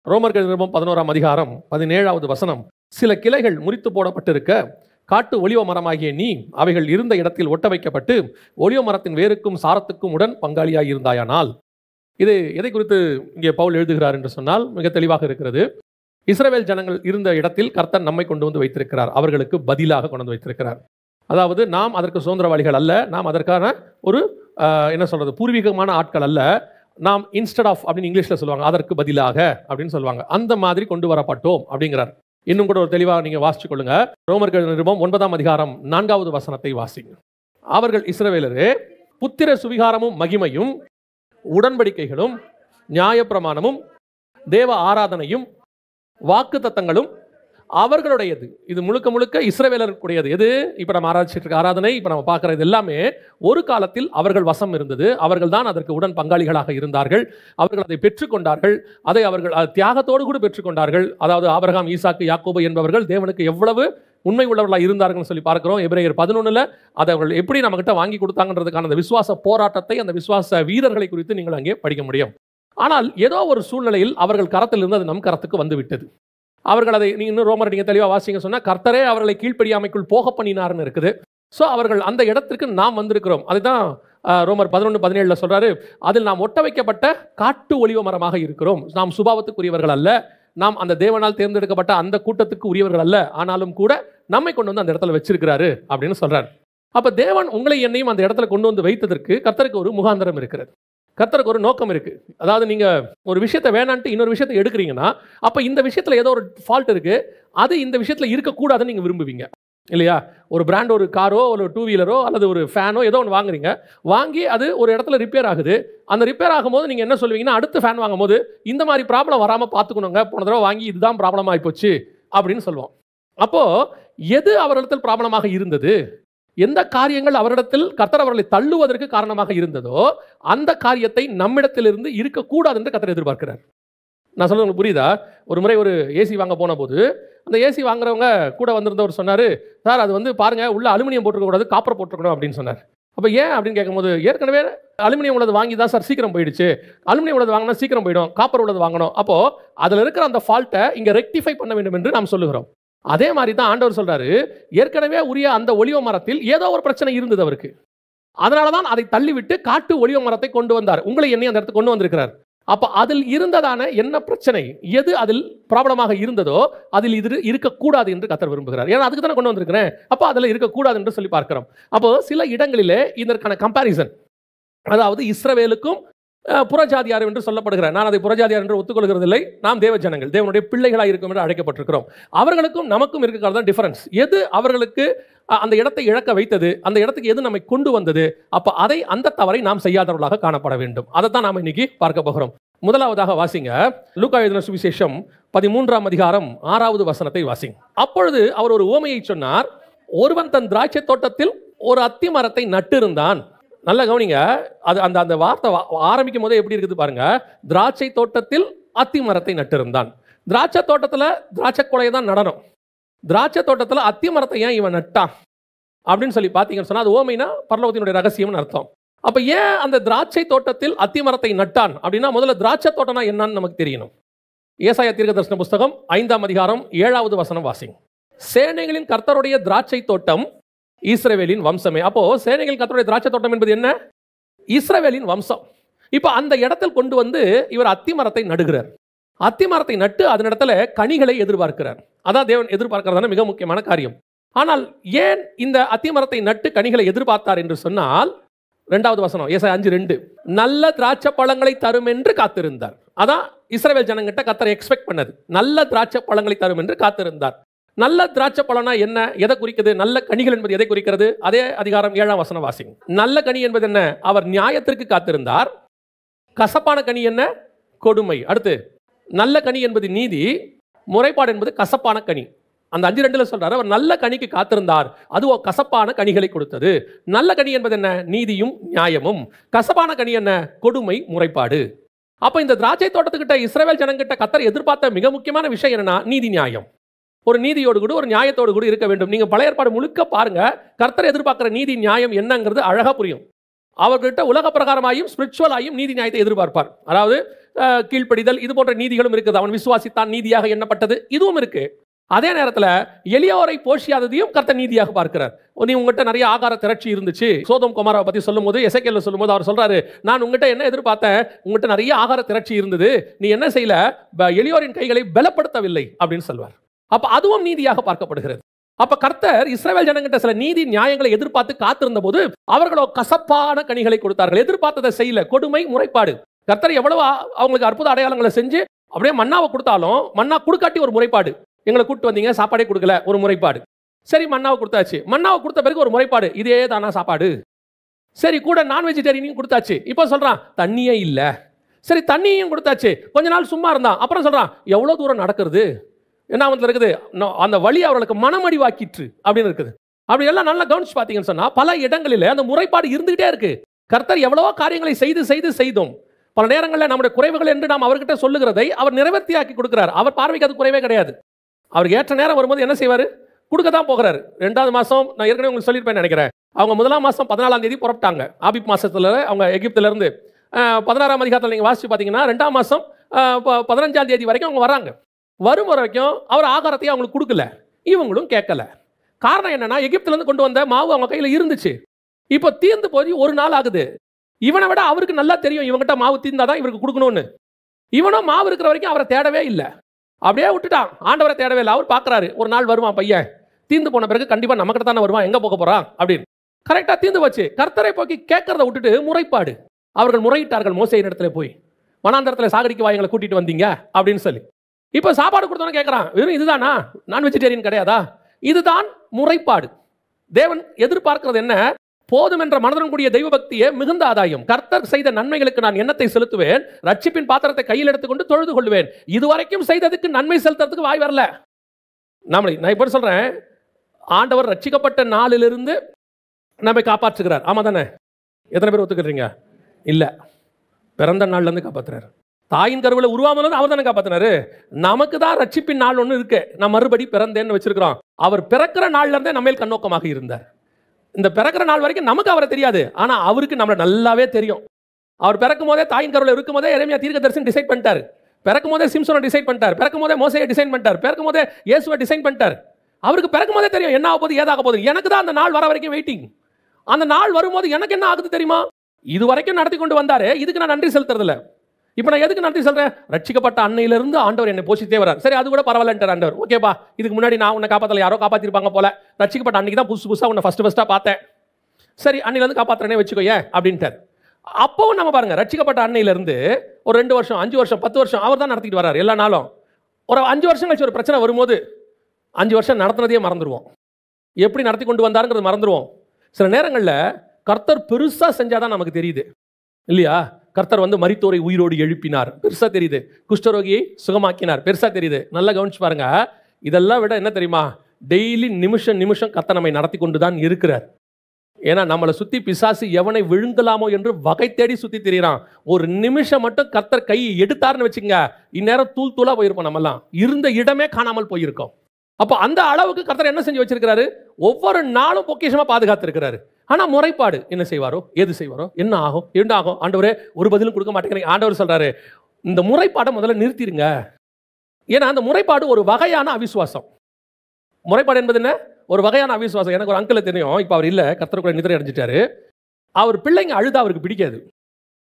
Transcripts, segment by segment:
ரோமர்கள் நிருபம் 11ஆம் அதிகாரம் 17வது வசனம். சில கிளைகள் முறித்து போடப்பட்டிருக்க காட்டு ஒலிவ மரமாகிய நீ அவைகள் இருந்த இடத்தில் ஒட்ட வைக்கப்பட்டு ஒலிவ மரத்தின் வேருக்கும் சாரத்துக்கும் உடன் பங்காளியாய் இருந்தாயானால். இது எதை குறித்து இங்கே பவுல் எழுதுகிறார் என்று சொன்னால் மிக தெளிவாக இருக்கிறது. இஸ்ரவேல் ஜனங்கள் இருந்த இடத்தில் கர்த்தர் நம்மை கொண்டு வந்து வைத்திருக்கிறார், அவர்களுக்கு பதிலாக கொண்டு வந்து வைத்திருக்கிறார். அதாவது நாம் அதற்கு சுதந்திரவாளிகள் அல்ல, நாம் அதற்கான ஒரு என்ன சொல்றது பூர்வீகமான ஆட்கள் அல்ல, நாம் இன்ஸ்டெட் ஆஃப் அப்படின்னு இங்கிலீஷில் சொல்லுவாங்க, அதற்கு பதிலாக அப்படின்னு சொல்லுவாங்க, அந்த மாதிரி கொண்டு வரப்பட்டோம் அப்படிங்கிறார். இன்னும் கூட ஒரு தெளிவாக நீங்கள் வாசிச்சு கொள்ளுங்க. ரோமர்கள் நிருபம் 9ஆம் அதிகாரம் 4வது வசனத்தை வாசிங்க. அவர்கள் இஸ்ரவேலரே, புத்திர சுவிகாரமும் மகிமையும் உடன்படிக்கைகளும் நியாயப்பிரமாணமும் தேவ ஆராதனையும் வாக்கு தத்தங்களும் அவர்களுடையது. இது முழுக்க முழுக்க இஸ்ரவேலருக்குடையது. எது இப்போ நம்ம ஆராய்ச்சிட்டு இருக்க ஆராதனை, இப்போ நம்ம பார்க்குறது எல்லாமே ஒரு காலத்தில் அவர்கள் வசம் இருந்தது, அவர்கள் தான் அதற்கு உடன் பங்காளிகளாக இருந்தார்கள், அவர்கள் அதை பெற்றுக்கொண்டார்கள், அதை அவர்கள் தியாகத்தோடு கூட பெற்றுக்கொண்டார்கள். அதாவது ஆபிரகாம், ஈசாக்கு, யாக்கோபு என்பவர்கள் தேவனுக்கு எவ்வளவு உண்மை உள்ளவர்களாக இருந்தார்கள் சொல்லி பார்க்கிறோம். எபிரேயர் 11ல் அதை அவர்கள் எப்படி நம்மகிட்ட வாங்கி கொடுத்தாங்கன்றதுக்கான அந்த விசுவாச போராட்டத்தை, அந்த விசுவாச வீரர்களை குறித்து நீங்கள் அங்கே படிக்க முடியும். ஆனால் ஏதோ ஒரு சூழ்நிலையில் அவர்கள் கரத்தில் இருந்து அது நம் கரத்துக்கு வந்து விட்டது. அவர்கள் அதை இன்னும் ரோமர் நீங்கள் தெளிவாக வாசிங்க சொன்னால் கர்த்தரே அவர்களை கீழ்ப்படியாமைக்குள் போக பண்ணினார்னு இருக்குது. ஸோ அவர்கள் அந்த இடத்திற்கு நாம் வந்திருக்கிறோம். அதுதான் ரோமர் 11:17 சொல்றாரு, அதில் நாம் ஒட்ட வைக்கப்பட்ட காட்டு ஒலிவ மரமாக இருக்கிறோம். நாம் சுபாவத்துக்குரியவர்கள் அல்ல, நாம் அந்த தேவனால் தேர்ந்தெடுக்கப்பட்ட அந்த கூட்டத்துக்கு உரியவர்கள் அல்ல, ஆனாலும் கூட நம்மை கொண்டு வந்து அந்த இடத்துல வச்சிருக்கிறாரு அப்படின்னு சொல்றாரு. அப்போ தேவன் உங்களை என்னையும் அந்த இடத்துல கொண்டு வந்து வைத்ததற்கு கர்த்தருக்கு ஒரு முகாந்திரம் இருக்கிறது, கர்த்தருக்கு ஒரு நோக்கம் இருக்கு. அதாவது நீங்க ஒரு விஷயத்தை வேணான்ட்டு இன்னொரு விஷயத்தை எடுக்கிறீங்கன்னா அப்போ இந்த விஷயத்துல ஏதோ ஒரு ஃபால்ட் இருக்கு, அது இந்த விஷயத்துல இருக்கக்கூடாதுன்னு நீங்க விரும்புவீங்க இல்லையா? ஒரு பிராண்ட், ஒரு காரோ, ஒரு 2 வீலரோ அல்லது ஒரு ஃபேனோ ஏதோ ஒன்று வாங்குறீங்க, வாங்கி அது ஒரு இடத்துல ரிப்பேர் ஆகுது. அந்த ரிப்பேர் ஆகும்போது நீங்கள் என்ன சொல்லுவீங்கன்னா, அடுத்த ஃபேன் வாங்கும் போது இந்த மாதிரி ப்ராப்ளம் வராமல் பார்த்துக்கணுங்க, போன தடவை வாங்கி இதுதான் ப்ராப்ளம் ஆகிப்போச்சு அப்படின்னு சொல்லுவோம். அப்போது எது அவரிடத்தில் ப்ராப்ளமாக இருந்தது, எந்த காரியங்கள் அவரிடத்தில் கர்த்தர் அவர்களை தள்ளுவதற்கு காரணமாக இருந்ததோ அந்த காரியத்தை நம்மிடத்திலிருந்து இருக்கக்கூடாது என்று கர்த்தர் எதிர்பார்க்கிறார். நான் சொல்றது உங்களுக்கு புரியுதா? ஒரு முறை ஒரு ஏசி வாங்க போன போது அந்த ஏசி வாங்குறவங்க கூட வந்திருந்தவர் சொன்னார், சார் அது வந்து பாருங்க உள்ள அலுமினியம் போட்டுக்கூடாது, காப்பர் போட்டுக்கணும் அப்படின்னு சொன்னார். அப்போ ஏன் அப்படின்னு கேட்கும்போது, ஏற்கனவே அலுமினியம் உள்ளது வாங்கி தான் சார் சீக்கிரம் போயிடுச்சு, அலுமினியம் உள்ளது வாங்கினா சீக்கிரம் போயிடும், காப்பர் உள்ளது வாங்கணும், அப்போது அதில் இருக்கிற அந்த ஃபால்ட்டை இங்கே ரெக்டிஃபை பண்ண வேண்டும் என்று நாம் சொல்லுகிறோம். அதே மாதிரி தான் ஆண்டவர் சொல்றாரு, ஏற்கனவே உரிய அந்த ஒலிவ மரத்தில் ஏதோ ஒரு பிரச்சனை இருந்தது அவருக்கு, அதனால தான் அதை தள்ளிவிட்டு காட்டு ஒலிவ மரத்தை கொண்டு வந்தார், உங்களை என்னை அந்த இடத்துக்கு கொண்டு வந்திருக்கிறார். அப்போ அதில் இருந்ததான என்ன பிரச்சனை, எது அதில் ப்ராப்ளமாக இருந்ததோ அதில் இது இருக்கக்கூடாது என்று கர்த்தர் விரும்புகிறார். ஏன்னா அதுக்கு தானே கொண்டு வந்திருக்கிறேன், அப்போ அதில் இருக்கக்கூடாது என்று சொல்லி பார்க்கிறோம். அப்போ சில இடங்களிலே இதற்கான கம்பேரிசன், அதாவது இஸ்ரவேலுக்கும் புறஜாதியார் என்று சொல்லப்படுகிறார். நான் அதை புறஜாதியார் என்று ஒத்துக்கொள்கிறதில்லை. நாம் தேவ ஜனங்கள், தேவனுடைய பிள்ளைகளாக இருக்கும் என்று அழைக்கப்பட்டிருக்கிறோம். அவர்களுக்கும் நமக்கும் இருக்கிறது தான் டிஃபரன்ஸ். எது அவர்களுக்கு அந்த இடத்தை இழக்க வைத்தது, அந்த இடத்துக்கு எது நம்மை கொண்டு வந்தது, அப்போ அதை அந்த தவறை நாம் செய்யாதவர்களாக காணப்பட வேண்டும். அதை தான் நாம் இன்னைக்கு பார்க்க போகிறோம். முதலாவதாக வாசிங்க, லூக்கா எழுதின சுவிசேஷம் 13ஆம் அதிகாரம் 6வது வசனத்தை வாசிங்க. அப்பொழுது அவர் ஒரு உவமையை சொன்னார். ஒருவன் தன் திராட்சை தோட்டத்தில் ஒரு அத்தி மரத்தை நட்டிருந்தான். நல்ல கவனிங்க, அது அந்த அந்த வார்த்தை ஆரம்பிக்கும் போதே எப்படி இருக்குது பாருங்க. திராட்சை தோட்டத்தில் அத்தி மரத்தை நட்டிருந்தான். திராட்சை தோட்டத்தில் திராட்சை கொலையை தான் நடனம், திராட்சை தோட்டத்தில் அத்தி மரத்தை ஏன் இவன் நட்டான் அப்படின்னு சொல்லி பார்த்தீங்கன்னு சொன்னால் அது ஓமைனா பரலோகத்தினுடைய ரகசியம்னு அர்த்தம். அப்போ ஏன் அந்த திராட்சை தோட்டத்தில் அத்தி மரத்தை நட்டான் அப்படின்னா முதல்ல திராட்சை தோட்டம்னா என்னன்னு நமக்கு தெரியணும். ஏசாயா தீர்க்கதரிசன புஸ்தகம் 5ஆம் அதிகாரம் 7வது வசனம் வாசிங்க. சேனைகளின் கர்த்தருடைய திராட்சை தோட்டம் இஸ்ரவேலின் வம்சமே. அப்போ சேனைகள் கர்த்தருடைய திராட்சை தோட்டம் என்பது என்ன? இஸ்ரவேலின் வம்சம். இப்போ அந்த இடத்தில் கொண்டு வந்து இவர் அத்தி மரத்தை நடுகிறார். அத்தி மரத்தை நட்டு அதன் இடத்துல கனிகளை எதிர்பார்க்கிறார். அதான் தேவன் எதிர்பார்க்கிறதான மிக முக்கியமான காரியம். ஆனால் ஏன் இந்த அத்தி மரத்தை நட்டு கனிகளை எதிர்பார்த்தார் என்று சொன்னால் 2வது வசனம் ஏசாயா 5:2, நல்ல திராட்சை பழங்களை தரும் என்று காத்திருந்தார். அதான் இஸ்ரவேல் ஜனங்கிட்ட கர்த்தர் எக்ஸ்பெக்ட் பண்ணது, நல்ல திராட்சை பழங்களை தரும் என்று காத்திருந்தார். நல்ல திராட்சை பழம்னா என்ன, எதை குறிக்கிறது? நல்ல கனிகள் என்பது எதை குறிக்கிறது? அதே அதிகாரம் 7ஆம் வசனம் வாசிங்க. நல்ல கனி என்பது என்ன? அவர் நியாயத்திற்கு காத்திருந்தார். கசப்பான கனி என்ன? கொடுமை. அடுத்து நல்ல கனி என்பது நீதி, முறைப்பாடு என்பது கசப்பான கனி. அந்த 5:2 சொல்றாரு, அவர் நல்ல கனிக்கு காத்திருந்தார், அதுவோ கசப்பான கனிகளை கொடுத்தது. நல்ல கனி என்பது என்ன? நீதியும் நியாயமும். கசப்பான கனி என்ன? கொடுமை, முறைப்பாடு. அப்ப இந்த திராட்சை தோட்டத்துக்கிட்ட இஸ்ரவேல் ஜனங்கிட்ட கர்த்தர் எதிர்பார்த்த மிக முக்கியமான விஷயம் என்னன்னா நீதி நியாயம். ஒரு நீதியோடு கூட ஒரு நியாயத்தோடு கூட இருக்க வேண்டும். நீங்க பழைய ஏற்பாடு முழுக்க பாருங்க, கர்த்தர் எதிர்பார்க்கிற நீதி நியாயம் என்னங்கிறது அழகா புரியும். அவர்கிட்ட உலக பிரகாரமாயும் ஸ்பிரிச்சுவலாயும் நீதி நியாயத்தை எதிர்பார்ப்பார். அதாவது கீழ்ப்படிதல், இது போன்ற நீதிகளும் இருக்குது. அவன் விசுவாசித்தான், நீதியாக எண்ணப்பட்டது, இதுவும் இருக்கு. அதே நேரத்தில் எளியோரை போஷியாததையும் கர்த்தர் நீதியாக பார்க்கிறார். நீ உங்ககிட்ட நிறைய ஆகார திரட்சி இருந்துச்சு, சோதோம் கொமோராவை பற்றி சொல்லும்போது, எசேக்கியேல் சொல்லும்போது அவர் சொல்றாரு, நான் உங்ககிட்ட என்ன எதிர்பார்த்தேன், உங்ககிட்ட நிறைய ஆகார திரட்சி இருந்தது, நீ என்ன செய்யல, எளியோரின் கைகளை பலப்படுத்தவில்லை அப்படின்னு சொல்வார். அப்ப அதுவும் நீதியாக பார்க்கப்படுகிறது. அப்ப கர்த்தர் இஸ்ரவேல் ஜனங்கிட்ட சில நீதி நியாயங்களை எதிர்பார்த்து காத்திருந்த போது அவர்களோ கசப்பான கனிகளை கொடுத்தார்கள். எதிர்பார்த்ததை செய்யல, கொடுமை, முறைப்பாடு. கர்த்தர் எவ்வளவு அவங்களுக்கு அற்புத அடையாளங்களை செஞ்சு அப்படியே மன்னாவை கொடுத்தாலும் மன்னா கொடுக்காட்டி ஒரு முறைப்பாடு. எங்களை கூப்பிட்டு வந்தீங்க, சாப்பாடே கொடுக்கல, ஒரு முறைப்பாடு. சரி, மன்னாவை கொடுத்தாச்சு, மன்னாவை கொடுத்த பிறகு ஒரு முறைப்பாடு, இதே தானா சாப்பாடு. சரி, கூட நான் வெஜிடேரியனையும் கொடுத்தாச்சு, இப்போ சொல்றான் தண்ணியே இல்லை. சரி, தண்ணியையும் கொடுத்தாச்சு, கொஞ்ச நாள் சும்மா இருந்தான், அப்புறம் சொல்றான் எவ்வளோ தூரம் நடக்கிறது, என்ன இருக்குது, அந்த வழி அவர்களுக்கு மனமடிவாக்கிற்று அப்படின்னு இருக்குது. அப்படி எல்லாம் நல்லா கவனிச்சு பார்த்தீங்கன்னு சொன்னா பல இடங்களில் அந்த முறைப்பாடு இருந்துகிட்டே இருக்கு. கர்த்தர் எவ்வளவோ காரியங்களை செய்தும் பல நேரங்களில் நம்முடைய குறைவுகள் என்று நாம் அவர்கிட்ட சொல்லுகிறதை அவர் நிறைவேற்றியாக்கி கொடுக்கிறார். அவர் பார்வைக்கு அது குறைவே கிடையாது. அவருக்கு ஏற்ற நேரம் வரும்போது என்ன செய்வார், கொடுக்க தான் போகிறாரு. 2வது மாதம் நான் ஏற்கனவே உங்களுக்கு சொல்லியிருப்பேன் நினைக்கிறேன், அவங்க 1ஆம் மாதம் 14ஆம் தேதி புறப்பட்டாங்க ஆபிப் மாசத்துல, அவங்க எகிப்திலிருந்து. 16ஆம் அதிகாரத்தில் நீங்கள் வாசிச்சு பார்த்தீங்கன்னா 2ஆம் மாதம் 15ஆம் தேதி வரைக்கும் அவங்க வராங்க. வரும் வரைக்கும் அவர் ஆகாரத்தையும் அவங்களுக்கு கொடுக்கல, இவங்களும் கேட்கல. காரணம் என்னன்னா, எகிப்திலிருந்து கொண்டு வந்த மாவு அவங்க கையில் இருந்துச்சு, இப்போ தீர்ந்து போய் ஒரு நாள் ஆகுது. இவனை விட அவருக்கு நல்லா தெரியும் இவங்கிட்ட மாவு தீர்ந்தாதான் இவருக்கு கொடுக்கணும்னு. இவனும் மாவு இருக்கிற வரைக்கும் அவரை தேடவே இல்லை, அப்படியே விட்டுட்டான். ஆண்டவரை தேடவே இல்லை. அவர் பார்க்குறாரு, ஒரு நாள் வருவான் பையன், தீர்ந்து போன பிறகு கண்டிப்பாக நம்மகிட்ட தானே வருவான், எங்கே போக போகிறான் அப்படின்னு. கரெக்டாக தீர்ந்து வச்சு கர்த்தரை போக்கி கேட்கறத விட்டுட்டு முறைப்பாடு. அவர்கள் முறையிட்டார்கள் மோசேயின் இடத்துல போய், வனாந்தரத்தில் சாகடிக்க வா, எங்களை கூட்டிட்டு வந்தீங்க அப்படின்னு சொல்லி. இப்போ சாப்பாடு கொடுத்தோன்னு கேட்குறான், வெறும் இதுதானா, நான் வெஜிடேரியன் கிடையாதா? இதுதான் முறைப்பாடு. தேவன் எதிர்பார்க்கிறது என்ன, போதும் என்ற மனதுடன் கூடிய தெய்வ பக்தியே மிகுந்த ஆதாயம். கர்த்தர் செய்த நன்மைகளுக்கு நான் எண்ணத்தை செலுத்துவேன், ரட்சிப்பின் பாத்திரத்தை கையில் எடுத்துக்கொண்டு தொழுது கொள்வேன். இதுவரைக்கும் செய்ததுக்கு நன்மை செலுத்துறதுக்கு வாய் வரல. நான் இப்ப சொல்றேன், ஆண்டவர் ரட்சிக்கப்பட்ட நாளிலிருந்து நம்மை காப்பாற்றுகிறார். ஆமா தானே? எத்தனை பேர் ஒத்துக்கிறீங்க? இல்ல, பிறந்த நாள்ல இருந்து காப்பாற்றுறாரு. தாயின் கருவில் உருவாமலும் அவர் தானே காப்பாற்றினாரு. நமக்கு தான் ரட்சிப்பின் நாள் ஒன்று இருக்கு, நான் மறுபடி பிறந்தேன்னு வச்சிருக்கிறோம். அவர் பிறக்கிற நாள்ல இருந்தே நம்ம கண்ணோக்கமாக இருந்தார். இந்த பிறக்கிற நாள் வரைக்கும் நமக்கு அவரை தெரியாது, ஆனா அவருக்கு நம்மளை நல்லாவே தெரியும். அவர் பிறக்கும் போதே, தாயின் கருவில் இருக்கும் போதே எரேமியா தீர்க்கதரிசனம் டிசைட் பண்ணிட்டாரு. பிறக்கும் போதே சிம்சோனை டிசைட் பண்ணிட்டார், பிறக்கும் போதே மோசேயை டிசைன் பண்ணிட்டார், பிறக்கும் போதே இயேசுவை டிசைன் பண்ணிட்டார். அவருக்கு பிறக்கும் போதே தெரியும் என்ன ஆக போகுது, ஏதாக போகுது. எனக்கு தான் அந்த நாள் வர வரைக்கும் வெயிட்டிங். அந்த நாள் வரும்போது எனக்கு என்ன ஆகுது தெரியுமா? இது வரைக்கும் நடத்தி கொண்டு வந்தாரு, இதுக்கு நான் நன்றி செலுத்துறதில்ல. இப்போ நான் எதுக்கு நன்றி சொல்றேன்? ரட்சிக்கப்பட்ட அன்னையிலிருந்து ஆண்டவர் என்னை போஷித்தே வரார். சரி, அது கூட பரவாயில்லன்றார் ஆண்டவர். ஓகேப்பா, இதுக்கு முன்னாடி நான் உன்னை காப்பாற்றல, யாரோ காப்பாற்றிருப்பாங்க போல, ரட்சிக்கப்பட்ட அன்னைக்கு தான் புதுசாக உன்னை ஃபர்ஸ்ட்டாக பார்த்தேன், சரி அன்னையிலேருந்து காப்பாற்றுறேனே வச்சுக்கோயே அப்படின்ட்டார். அப்பவும் நம்ம பாருங்க, ரட்சிக்கப்பட்ட அன்னையிலிருந்து ஒரு 2 வருஷம் 5 வருஷம் 10 வருஷம் அவர் தான் நடத்திட்டு வர்றாரு எல்லா நாளும். ஒரு 5 வருஷம் கழிச்சு ஒரு பிரச்சனை வரும்போது 5 வருஷம் நடத்தினதையே மறந்துடுவோம், எப்படி நடத்தி கொண்டு வந்தாருங்கிறது மறந்துடுவோம். சில நேரங்களில் கர்த்தர் பெருசாக செஞ்சாதான் நமக்கு தெரியுது இல்லையா? கர்த்தர் மரித்தோரை உயிரோடு எழுப்பினார், பெருசா தெரியுது. குஷ்டரோகியை சுகமாக்கினார், பெருசா தெரியுது. நல்லா கவனிச்சு பாருங்க. இதெல்லாம் விட என்ன தெரியுமா, டெய்லி நிமிஷம் கர்த்தர் நம்மை நடத்தி கொண்டு தான் இருக்கிறார். ஏன்னா நம்மளை சுத்தி பிசாசு எவனை விழுங்கலாமோ என்று வகை தேடி சுத்தி திரிகிறான். ஒரு நிமிஷம் மட்டும் கர்த்தர் கையை எடுத்தாருன்னு வச்சுங்க, இந்நேரம் தூள் தூளா போயிருப்போம், நம்மெல்லாம் இருந்த இடமே காணாமல் போயிருக்கோம். அப்போ அந்த அளவுக்கு கர்த்தர் என்ன செஞ்சு வச்சிருக்கிறாரு, ஒவ்வொரு நாளும் பொக்கிஷமா பாதுகாத்து இருக்கிறாரு. ஆனா முறைப்பாடு என்ன செய்வாரோ, ஏது செய்வாரோ, என்ன ஆகும் ஆண்டவரே, ஒரு பதிலும் கொடுக்க மாட்டேங்கிறீங்க. ஆண்டவர் சொல்றாரு, இந்த முறைப்பாடை முதல்ல நிறுத்திடுங்க. ஏன்னா அந்த முறைப்பாடு ஒரு வகையான அவிசுவாசம். முறைப்பாடு என்பது என்ன, ஒரு வகையான அவிசுவாசம். எனக்கு ஒரு அங்கிள் தெரியும், இப்போ அவர் இல்லை, கர்த்தர் கூட நிதிரை அடைஞ்சிட்டாரு. அவர் பிள்ளைங்க அழுதா அவருக்கு பிடிக்காது.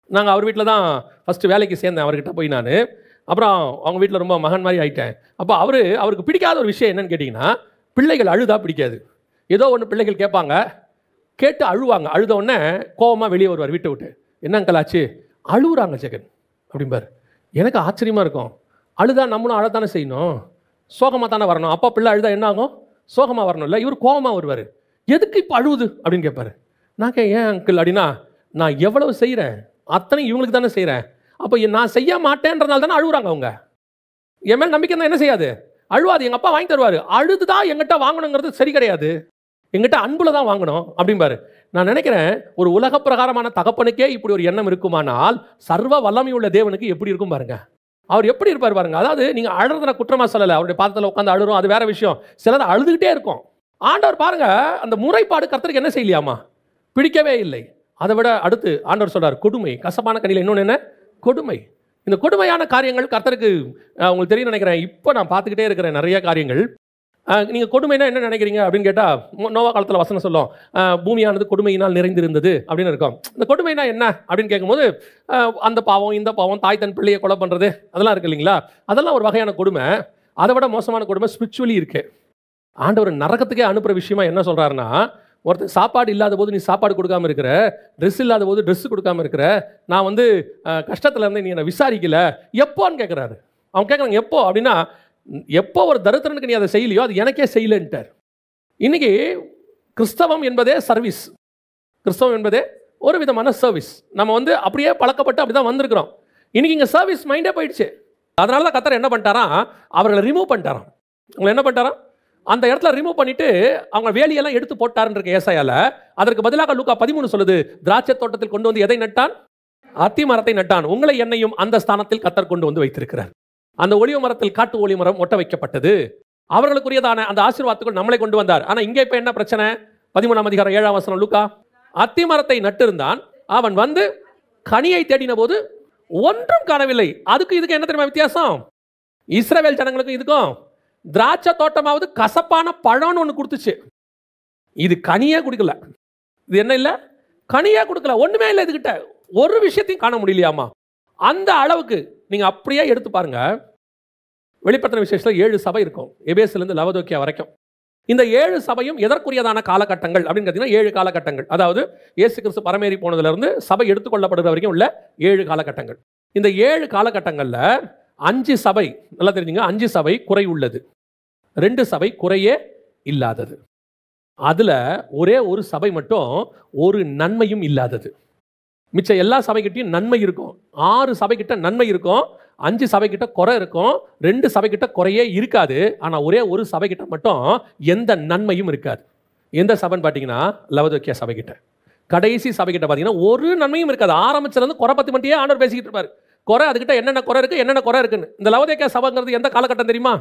நாங்கள் அவர் வீட்டில் தான் ஃபஸ்ட்டு வேலைக்கு சேர்ந்தேன் அவர்கிட்ட போய் நான். அப்புறம் அவங்க வீட்டில் ரொம்ப மகன் மாதிரி ஆகிட்டேன். அப்போ அவருக்கு பிடிக்காத ஒரு விஷயம் என்னன்னு கேட்டிங்கன்னா, பிள்ளைகள் அழுதா பிடிக்காது. ஏதோ ஒன்று பிள்ளைகள் கேட்பாங்க, கேட்டு அழுவாங்க, அழுத உடனே கோபமாக வெளியே வருவார் வீட்டை விட்டு. என்ன அங்கிள் ஆச்சு? அழுகுறாங்க ஜெகன் அப்படிம்பார். எனக்கு ஆச்சரியமாக இருக்கும். அழுதா நம்மளும் அழத்தானே செய்யணும், சோகமாக தானே வரணும். அப்பா பிள்ளை அழுதா என்ன ஆகும், சோகமாக வரணும் இல்லை? இவர் கோபமாக வருவார். எதுக்கு இப்போ அழுவுது அப்படின்னு கேட்பாரு. நான் ஏன் அங்கிள் அப்படின்னா, நான் எவ்வளவு செய்கிறேன் அத்தனை இவங்களுக்கு தானே செய்கிறேன். அப்போ நான் செய்ய மாட்டேன்றதுனால தானே அழுகுறாங்க அவங்க. என் மேல் நம்பிக்கை தான் என்ன செய்யாது, அழுவாது. எங்கள் அப்பா வாங்கி தருவார். அழுதுதான் எங்கிட்ட வாங்கணுங்கிறது சரி கிடையாது, எங்கிட்ட அன்புல தான் வாங்கணும் அப்படிம்பாரு. நான் நினைக்கிறேன், ஒரு உலக பிரகாரமான தகப்பனுக்கே இப்படி ஒரு எண்ணம் இருக்குமானால் சர்வ வல்லமை உள்ள தேவனுக்கு எப்படி இருக்கும் பாருங்க. அவர் எப்படி இருப்பார் பாருங்க. அதாவது நீங்க அழுறத குற்றமா சொல்லலை, அவருடைய பாதத்தில் உட்காந்து அழுறோம், அது வேற விஷயம். சிலர் அழுதுகிட்டே இருக்கும். ஆண்டவர் பாருங்க, அந்த முறைப்பாடு கர்த்தருக்கு என்ன செய்யலையாமா, பிடிக்கவே இல்லை. அதை விட அடுத்து ஆண்டவர் சொல்றார், கொடுமை, கசப்பான கனியில் இன்னொன்று என்ன, கொடுமை. இந்த கொடுமையான காரியங்கள் கர்த்தருக்கு உங்களுக்கு தெரியும் நினைக்கிறேன். இப்போ நான் பார்த்துக்கிட்டே இருக்கிறேன் நிறைய காரியங்கள். நீங்கள் கொடுமைனா என்ன நினைக்கிறீங்க அப்படின்னு கேட்டால், நோவா காலத்தில் வசனம் சொல்லும், பூமியானது கொடுமையினால் நிறைந்திருந்தது அப்படின்னு இருக்கும். இந்த கொடுமைனா என்ன அப்படின்னு கேட்கும்போது, அந்த பாவம் இந்த பாவம், தாய் தன் பிள்ளையை கொலை பண்ணுறது, அதெல்லாம் இருக்குது இல்லைங்களா? அதெல்லாம் ஒரு வகையான கொடுமை. அதை விட மோசமான கொடுமை ஸ்பிரிச்சுவலி இருக்குது. ஆண்டவர் நரகத்துக்கே அனுப்புகிற விஷயமா என்ன சொல்கிறாருன்னா, ஒருத்தர் சாப்பாடு இல்லாத போது நீ சாப்பாடு கொடுக்காம இருக்கிற, ட்ரெஸ் இல்லாத போது ட்ரெஸ் கொடுக்காம இருக்கிற, நான் வந்து கஷ்டத்தில் இருந்து நீ என்னை விசாரிக்கல எப்போன்னு கேட்குறாரு. அவன் கேட்குறாங்க எப்போ அப்படின்னா, எப்போ ஒரு தரித்திரனுக்கு நீ அதை செய்யலையோ அது எனக்கே செய்யலைன்ட்டார். இன்னைக்கு கிறிஸ்தவம் என்பதே சர்வீஸ். கிறிஸ்தவம் என்பதே ஒரு விதமான சர்வீஸ். நம்ம வந்து அப்படியே பழக்கப்பட்டு அப்படி தான் வந்திருக்கிறோம். இன்னைக்கு இங்கே சர்வீஸ் மைண்டே போயிடுச்சு. அதனால தான் கர்த்தர் என்ன பண்ணிட்டாராம், அவர்களை ரிமூவ் பண்ணிட்டாராம். அவங்களை என்ன பண்ணிட்டாராம், அந்த இடத்துல ரிமூவ் பண்ணிட்டு அவங்க வேலியெல்லாம் எடுத்து போட்டாருன்ற ஏசாயால. அதற்கு பதிலாக லூக்கா 13 சொல்லுது, திராட்சை தோட்டத்தில் கொண்டு வந்து எதை நட்டான், அத்தி மரத்தை நட்டான். உங்களை என்னையும் அந்த ஸ்தானத்தில் கர்த்தர் கொண்டு வந்து வைத்திருக்கிறார். அந்த ஒலிவ மரத்தில் காட்டு ஒலிவ மரம் ஒட்ட வைக்கப்பட்டது. அவர்களுக்குரியதான அந்த ஆசீர்வாதத்துக்குள் நம்மளை கொண்டு வந்தார். ஆனால் இங்கே இப்போ என்ன பிரச்சனை? 13ஆம் அதிகாரம் 7ஆம் வசனம் லூக்கா, அத்தி மரத்தை நட்டிருந்தான், அவன் வந்து கனியை தேடின போது ஒன்றும் காணவில்லை. அதுக்கு இதுக்கு என்ன தெரியுமா வித்தியாசம்? இஸ்ரவேல் ஜனங்களுக்கும் இதுக்கும், திராட்சை தோட்டமாவது கசப்பான பழம்னு ஒன்று கொடுத்துச்சு, இது கனியே கொடுக்கல. இது என்ன இல்லை, கனியே கொடுக்கல, ஒன்றுமே இல்லை. இதுகிட்ட ஒரு விஷயத்தையும் காண முடியலையாமா. அந்த அளவுக்கு நீங்கள் அப்படியே எடுத்து பாருங்க. வெளிப்படுத்தின விசேஷத்தில் 7 சபை இருக்கும், எபேசிலிருந்து லவோதிக்கேயா வரைக்கும். இந்த 7 சபையும் எதற்குரியதான காலகட்டங்கள் அப்படின்னு பார்த்தீங்கன்னா 7 காலகட்டங்கள். அதாவது இயேசு கிறிஸ்து பரமேறி போனதுலேருந்து சபை எடுத்துக்கொள்ளப்படுற வரைக்கும் உள்ள 7 காலகட்டங்கள். இந்த 7 காலகட்டங்களில் 5 சபை, நல்லா தெரிஞ்சுங்க, 5 சபை குறை உள்ளது, 2 சபை குறையே இல்லாதது. அதில் ஒரே ஒரு சபை மட்டும் ஒரு நன்மையும் இல்லாதது. மிச்சம் எல்லா சபைக்கிட்டையும் நன்மை இருக்கும். 6 சபைக்கிட்ட நன்மை இருக்கும், 5 சபைக்கிட்ட குறை இருக்கும், 2 சபைக்கிட்ட குறையே இருக்காது. ஆனால் ஒரே ஒரு சபைக்கிட்ட மட்டும் எந்த நன்மையும் இருக்காது. எந்த சபைன்னு பார்த்தீங்கன்னா லவோதிக்கேயா சபைக்கிட்ட. கடைசி சபைக்கிட்ட பார்த்தீங்கன்னா ஒரு நன்மையும் இருக்காது. ஆரம்பிச்சிருந்து குறை பற்றி மட்டுமே ஆண்டவர் பேசிக்கிட்டு இருப்பார். குறை, அதுக்கிட்ட என்னென்ன குறை இருக்குது, என்னென்ன குறை இருக்குன்னு. இந்த லவோதிக்கேயா சபைங்கிறது எந்த காலகட்டம் தெரியுமா?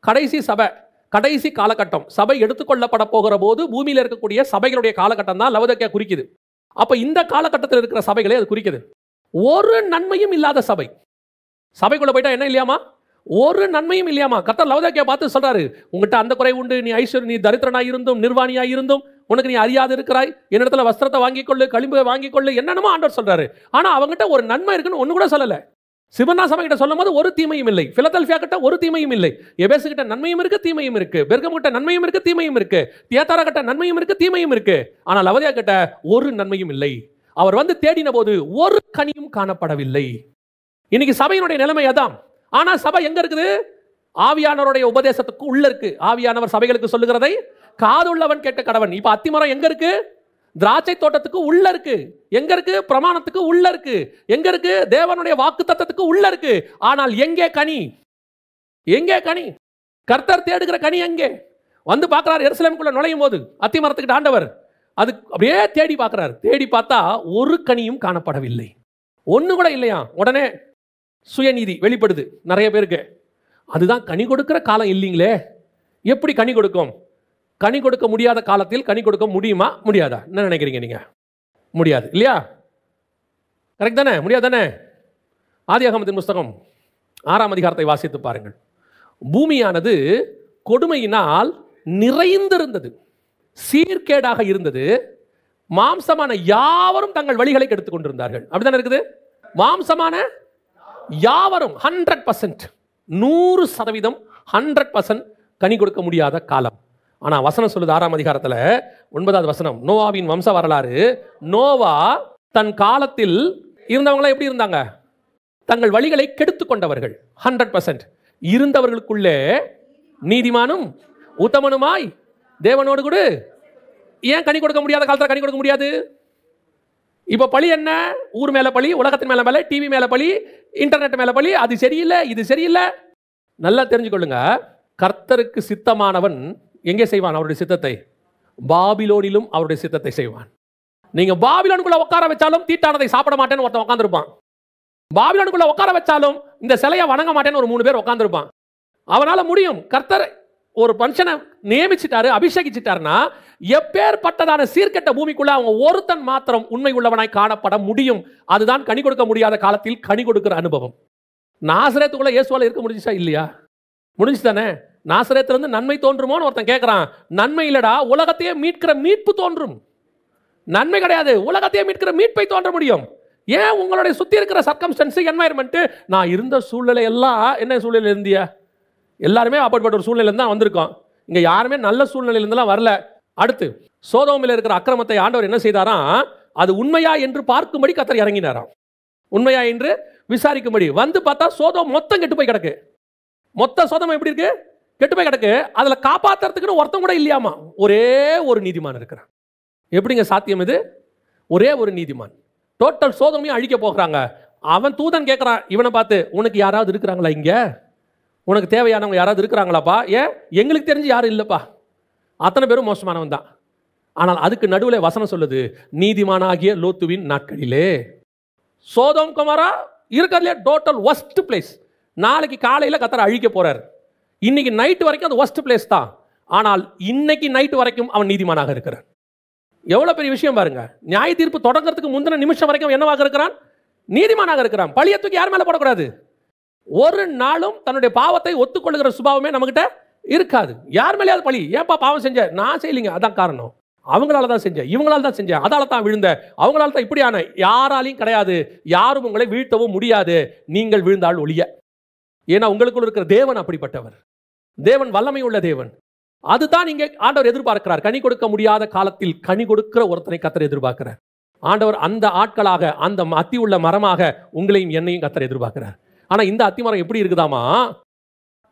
கடைசி சபை, கடைசி காலகட்டம். சபை எடுத்துக்கொள்ளப்பட போகிற போது பூமியில் இருக்கக்கூடிய சபைகளுடைய காலகட்டம் தான் லவோதிக்கேயா குறிக்குது. அப்போ இந்த காலகட்டத்தில் இருக்கிற சபைகளே அது குறிக்குது. ஒரு நன்மையும் இல்லாத சபை. சபைக்குள்ள போயிட்டா என்ன இல்லையாமா, ஒரு நன்மையும் இல்லையாமா. கர்த்தர் லவோதிக்கேயா பார்த்து சொல்றாரு, உங்ககிட்ட அந்த குறை உண்டு, நீ ஐஸ்வர்யம், நீ தரித்திரனாய் இருந்தும் நிர்வாணியாய் இருந்தும் உனக்கு நீ அறியாது இருக்கிறாய், என்னிடத்துல வஸ்திரத்தை வாங்கிக்கொள்ளு, களிம்பை வாங்கிக்கொள்ளு, என்னென்னமோ ஆண்டவர் சொல்றாரு. ஆனா அவங்ககிட்ட ஒரு நன்மை இருக்குன்னு ஒன்று கூட சொல்லலை. சிபர்னா சபை கிட்ட சொல்லும் போது ஒரு தீமையும் இல்லை, பிலதெல்பியா கிட்ட ஒரு தீமையும் இல்லை, எபேசு கிட்ட நன்மையும் இருக்கு தீமையும் இருக்கு, பெர்கமு கிட்ட நன்மையும் இருக்கு தீமையும் இருக்கு, தியத்தாரா கிட்ட நன்மையும் இருக்கு தீமையும் இருக்கு. ஆனால் லவோதிக்கேயா கிட்ட ஒரு நன்மையும் இல்லை. அவர் வந்து தேடின போது ஒரு கனியும் காணப்படவில்லை. இன்னைக்கு சபையினுடைய நிலைமை அதான். ஆனா சபை எங்க இருக்குது? ஆவியானவருடைய உபதேசத்துக்கு உள்ள இருக்கு. ஆவியானவர் சபைகளுக்கு சொல்லுகிறதை காதுள்ளவன் கேட்க கடவன். இப்ப அத்திமரம் எங்க இருக்கு? திராட்சை தோட்டத்துக்கு உள்ள இருக்கு. எங்க இருக்கு? பிரமாணத்துக்கு உள்ள இருக்கு. எங்க இருக்கு? தேவனுடைய வாக்குத்தத்தத்துக்கு உள்ள இருக்கு. ஆனால் எங்கே கனி? எங்கே கனி? கர்த்தர் தேடுகிற கனி எங்கே? வந்து பார்க்கிறார் எருசலேமுக்குள்ள நுழையும் போது அத்திமரத்துக்கிட்ட ஆண்டவர் அது அப்படியே தேடி பார்க்கிறார். தேடி பார்த்தா ஒரு கனியும் காணப்படவில்லை, ஒண்ணு கூட இல்லையா. உடனே சுயநீதி வெளிப்படுது நிறைய பேருக்கு. அதுதான் கனி கொடுக்கிற காலம் இல்லைங்களே. எப்படி கனி கொடுக்கும்? கனி கொடுக்க முடியாத காலத்தில் கனி கொடுக்க முடியுமா முடியாதா? என்ன நினைக்கிறீங்க நீங்க? முடியாது இல்லையா? கரெக்ட் தானே? முடியாது தானே? ஆதியாகமத்தின் புஸ்தகம் 6ஆம் அதிகாரத்தை வாசித்து பாருங்கள். பூமியானது கொடுமையினால் நிறைந்திருந்தது, சீர்கேடாக இருந்தது, மாம்சமான யாவரும் தங்கள் வழிகளை கெடுத்துக் கொண்டிருந்தார்கள். அப்படித்தானே இருக்குது? மாம்சமான யாவரும் 100%, 100%, 100% கனி கொடுக்க முடியாத காலம். ஆனா வசனம் சொல்லுது 6ஆம் அதிகாரத்துல 9வது வசனம், நோவாவின் வம்ச வரலாறு. நோவா தன் காலத்தில் இருந்தவங்களா எப்படி இருந்தாங்க? தங்கள் வழிகளை கெடுத்துக் கொண்டவர்கள். 100% இருந்தவர்களுக்குள்ளே நீதிமானும் உத்தமனுமாய் தேவனோடு கூட. ஏன் கனி கொடுக்க முடியாத காலத்தில் கனி கொடுக்க முடியாது? இப்போ பழி என்ன? ஊர் மேல பழி, உலகத்தின் மேல பழி, டிவி மேல பழி, இன்டர்நெட் மேல பழி. அது சரியில்லை, இது சரியில்லை. நல்லா தெரிஞ்சுக்கொள்ளுங்க, கர்த்தருக்கு சித்தமானவன் எங்கே செய்வான் அவருடைய சித்தத்தை? பாபிலோனிலும் அவருடைய சித்தத்தை செய்வான். நீங்க பாபிலோனுக்குள்ள உட்கார வச்சாலும் தீட்டானதை சாப்பிட மாட்டேன்னு ஒருத்தன் உட்காந்துருப்பான். பாபிலோனுக்குள்ள உட்கார வச்சாலும் இந்த சிலையை வணங்க மாட்டேன்னு ஒரு 3 பேர் உட்காந்துருப்பான். அவனால முடியும். கர்த்தர் ஒரு மனுஷனை நியமிச்சிட்டாரு, அபிஷேகிச்சிட்டாருன்னா எப்பேற்பட்டதான சீர்கெட்ட பூமிக்குள்ள அவங்க ஒருத்தன் மாத்திரம் உண்மை உள்ளவனாய் காணப்பட முடியும். அதுதான் கனி கொடுக்க முடியாத காலத்தில் கனி கொடுக்கிற அனுபவம். நாசரேத்துக்குள்ள இயேசுவால இருக்க முடிஞ்சுச்சா இல்லையா? முடிஞ்சு தானே. நாசரேத்திலிருந்து நன்மை தோன்றுமோன்னு ஒருத்தன் கேட்குறான். நன்மை இல்லடா, உலகத்தையே மீட்கிற மீட்பு தோன்றும். நன்மை கிடையாது, உலகத்தையே மீட்கிற மீட்பை தோன்ற முடியும். ஏன் உங்களுடைய சுற்றி இருக்கிற சர்க்கம்ஸ்டன்ஸ், என்வாயர்மெண்ட், நான் இருந்த சூழ்நிலை எல்லாம் என்ன சூழ்நிலை இருந்தியா? எல்லாருமே அப்படிப்பட்ட ஒரு சூழ்நிலை தான் வந்திருக்கோம். இங்கே யாருமே நல்ல சூழ்நிலையிலிருந்தெல்லாம் வரல. அடுத்து சோதோமில் இருக்கிற அக்கிரமத்தை ஆண்டவர் என்ன செய்தாராம்? அது உண்மையா என்று பார்க்கும்படி கர்த்தர் இறங்கினாராம். உண்மையா என்று விசாரிக்கும்படி வந்து பார்த்தா சோதோம் மொத்தம் கெட்டு போய் கிடக்கு. மொத்த சோதம் எப்படி இருக்கு? கெட்டு போய் கிடக்கு. அதில் காப்பாற்றுறதுக்குன்னு ஒருத்தம் கூட இல்லையாமா. ஒரே ஒரு நீதிமான் இருக்கிறான். எப்படிங்க சாத்தியம் இது? ஒரே ஒரு நீதிமான். டோட்டல் சோதனையும் அழிக்க போகிறாங்க. அவன் தூதன் கேட்குறான் இவனை பார்த்து, உனக்கு யாராவது இருக்கிறாங்களா இங்கே? உனக்கு தேவையானவங்க யாராவது இருக்கிறாங்களாப்பா? ஏன் எங்களுக்கு தெரிஞ்சு யாரும் இல்லைப்பா, அத்தனை பேரும் மோசமானவன் தான். ஆனால் அதுக்கு நடுவில் வசனம் சொல்லுது, நீதிமானாகிய லோத்துவின் நாட்களிலே. சோதோம் குமாரா இருக்கிறதுலே டோட்டல் ஒஸ்ட் பிளேஸ். நாளைக்கு காலையில் கர்த்தர் அழிக்க போறார். இன்னைக்கு நைட்டு வரைக்கும் அது ஒஸ்ட் பிளேஸ் தான். ஆனால் இன்னைக்கு நைட்டு வரைக்கும் அவன் நீதிமானாக இருக்கிறான். எவ்வளோ பெரிய விஷயம் பாருங்க. நியாய தீர்ப்பு தொடங்கிறதுக்கு முந்தின நிமிஷம் வரைக்கும் என்னவாக இருக்கிறான்? நீதிமானாக இருக்கிறான். பழிய தூக்கி யார் மேலே போடக்கூடாது. ஒரு நாளும் தன்னுடைய பாவத்தை ஒத்துக்கொள்ளுகிற சுபாவமே நம்மகிட்ட இருக்காது. யார் மேலேயாவது பழி, ஏன்பா பாவம் செஞ்ச? நான் செய்யலிங்க, அதான் காரணம், அவங்களால தான் செஞ்சேன், இவங்களால தான் செஞ்சேன், அதால தான் விழுந்த, அவங்களால தான் இப்படியான. யாராலையும் கிடையாது. யாரும் உங்களை வீழ்த்தவும் முடியாது, நீங்கள் விழுந்தால் ஒழிய. ஏன்னா உங்களுக்குள்ள இருக்கிற தேவன் அப்படிப்பட்டவர். தேவன் வல்லமை உள்ள தேவன். அதுதான் இங்கே ஆண்டவர் எதிர்பார்க்கிறார். கனி கொடுக்க முடியாத காலத்தில் கனி கொடுக்கிற ஒருத்தனை கர்த்தர் எதிர்பார்க்கிறார். ஆண்டவர் அந்த ஆட்களாக, அந்த அத்தி உள்ள மரமாக உங்களையும் என்னையும் கர்த்தர் எதிர்பார்க்கிறார். ஆனா இந்த அத்தி மரம் எப்படி இருக்குதாமா?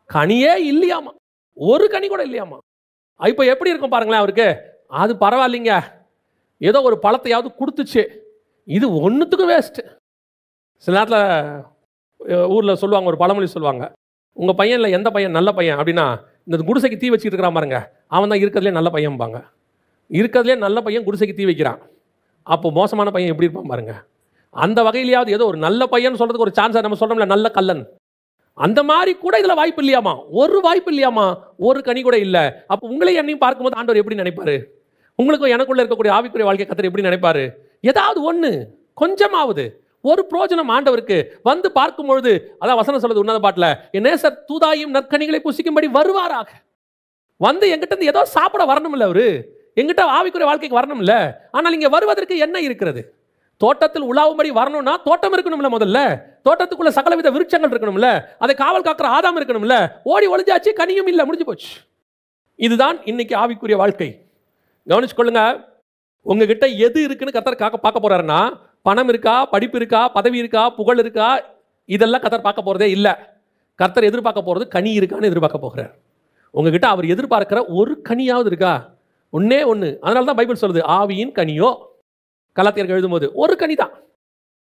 கனியே இல்லையாமா, ஒரு கனி கூட இல்லையாமா. இப்போ எப்படி இருக்கும் பாருங்களேன் அவருக்கு. அது பரவாயில்லைங்க, ஏதோ ஒரு பழத்தையாவது கொடுத்துச்சு, இது ஒன்றுத்துக்கும் வேஸ்ட். சில நேரத்தில் ஊரில் சொல்லுவாங்க, ஒரு பழமொழி சொல்லுவாங்க, உங்கள் பையனில் எந்த பையன் நல்ல பையன் அப்படின்னா, இந்த குடிசைக்கு தீ வச்சுட்டு இருக்கிறான் பாருங்க, அவன் தான் இருக்கிறதுலே நல்ல பையன்பாங்க. இருக்கிறதுலே நல்ல பையன் குடிசைக்கு தீ வைக்கிறான். அப்போ மோசமான பையன் எப்படி இருப்பான் பாருங்க. அந்த வகையிலேயாவது ஏதோ ஒரு நல்ல பையன் சொல்றதுக்கு ஒரு சான்ஸ் நம்ம சொல்றோம்ல, நல்ல கல்லன், அந்த மாதிரி கூட இதில் வாய்ப்பு இல்லையாமா. ஒரு வாய்ப்பு இல்லையாமா, ஒரு கனி கூட இல்லை. அப்போ உங்களை என்னையும் பார்க்கும்போது ஆண்டவர் எப்படி நினைப்பாரு? உங்களுக்கும் எனக்குள்ள இருக்கக்கூடிய ஆவிக்குரிய வாழ்க்கை கர்த்தர் எப்படி நினைப்பாரு? ஏதாவது ஒன்று கொஞ்சமாவது ஒரு பிரோஜனம் ஆண்டவருக்கு வந்து பார்க்கும்பொழுது, அதான் வசனம் சொல்லுது உன்னத பாட்டில், என் நேசர் தூதாயும் நற்கனிகளை புசிக்கும்படி வருவாராக. வந்து எங்கிட்ட இருந்து ஏதோ சாப்பிட வரணும்ல, அவரு எங்கிட்ட ஆவிக்குரிய வாழ்க்கைக்கு வரணும்ல. ஆனால் இங்கே வருவதற்கு என்ன இருக்கிறது? தோட்டத்தில் உலாவும்படி வரணும்னா தோட்டம் இருக்கணும்ல. முதல்ல தோட்டத்துக்குள்ள சகலவித விருட்சங்கள் இருக்கணும்ல. அதை காவல் காக்கிற ஆதாம் இருக்கணும்ல. ஓடி ஒளிஞ்சாச்சு, கனியும் இல்லை, முடிஞ்சு போச்சு. இதுதான் இன்னைக்கு ஆவிக்குரிய வாழ்க்கை. கவனிச்சுக்கொள்ளுங்க. உங்ககிட்ட எது இருக்குன்னு கர்த்தர் பார்க்க போறாருன்னா, பணம் இருக்கா, படிப்பு இருக்கா, பதவி இருக்கா, புகழ் இருக்கா, இதெல்லாம் கர்த்தர் பார்க்க போறதே இல்லை. கர்த்தர் எதிர்பார்க்க போறது கனி இருக்கான்னு எதிர்பார்க்க போகிறார். உங்ககிட்ட அவர் எதிர்பார்க்கிற ஒரு கனியாவது இருக்கா? ஒன்னே ஒன்று. அதனால தான் பைபிள் சொல்லுது, ஆவியின் கனியோ. கலாத்தியர்கள் எழுதும்போது ஒரு கனி தான்.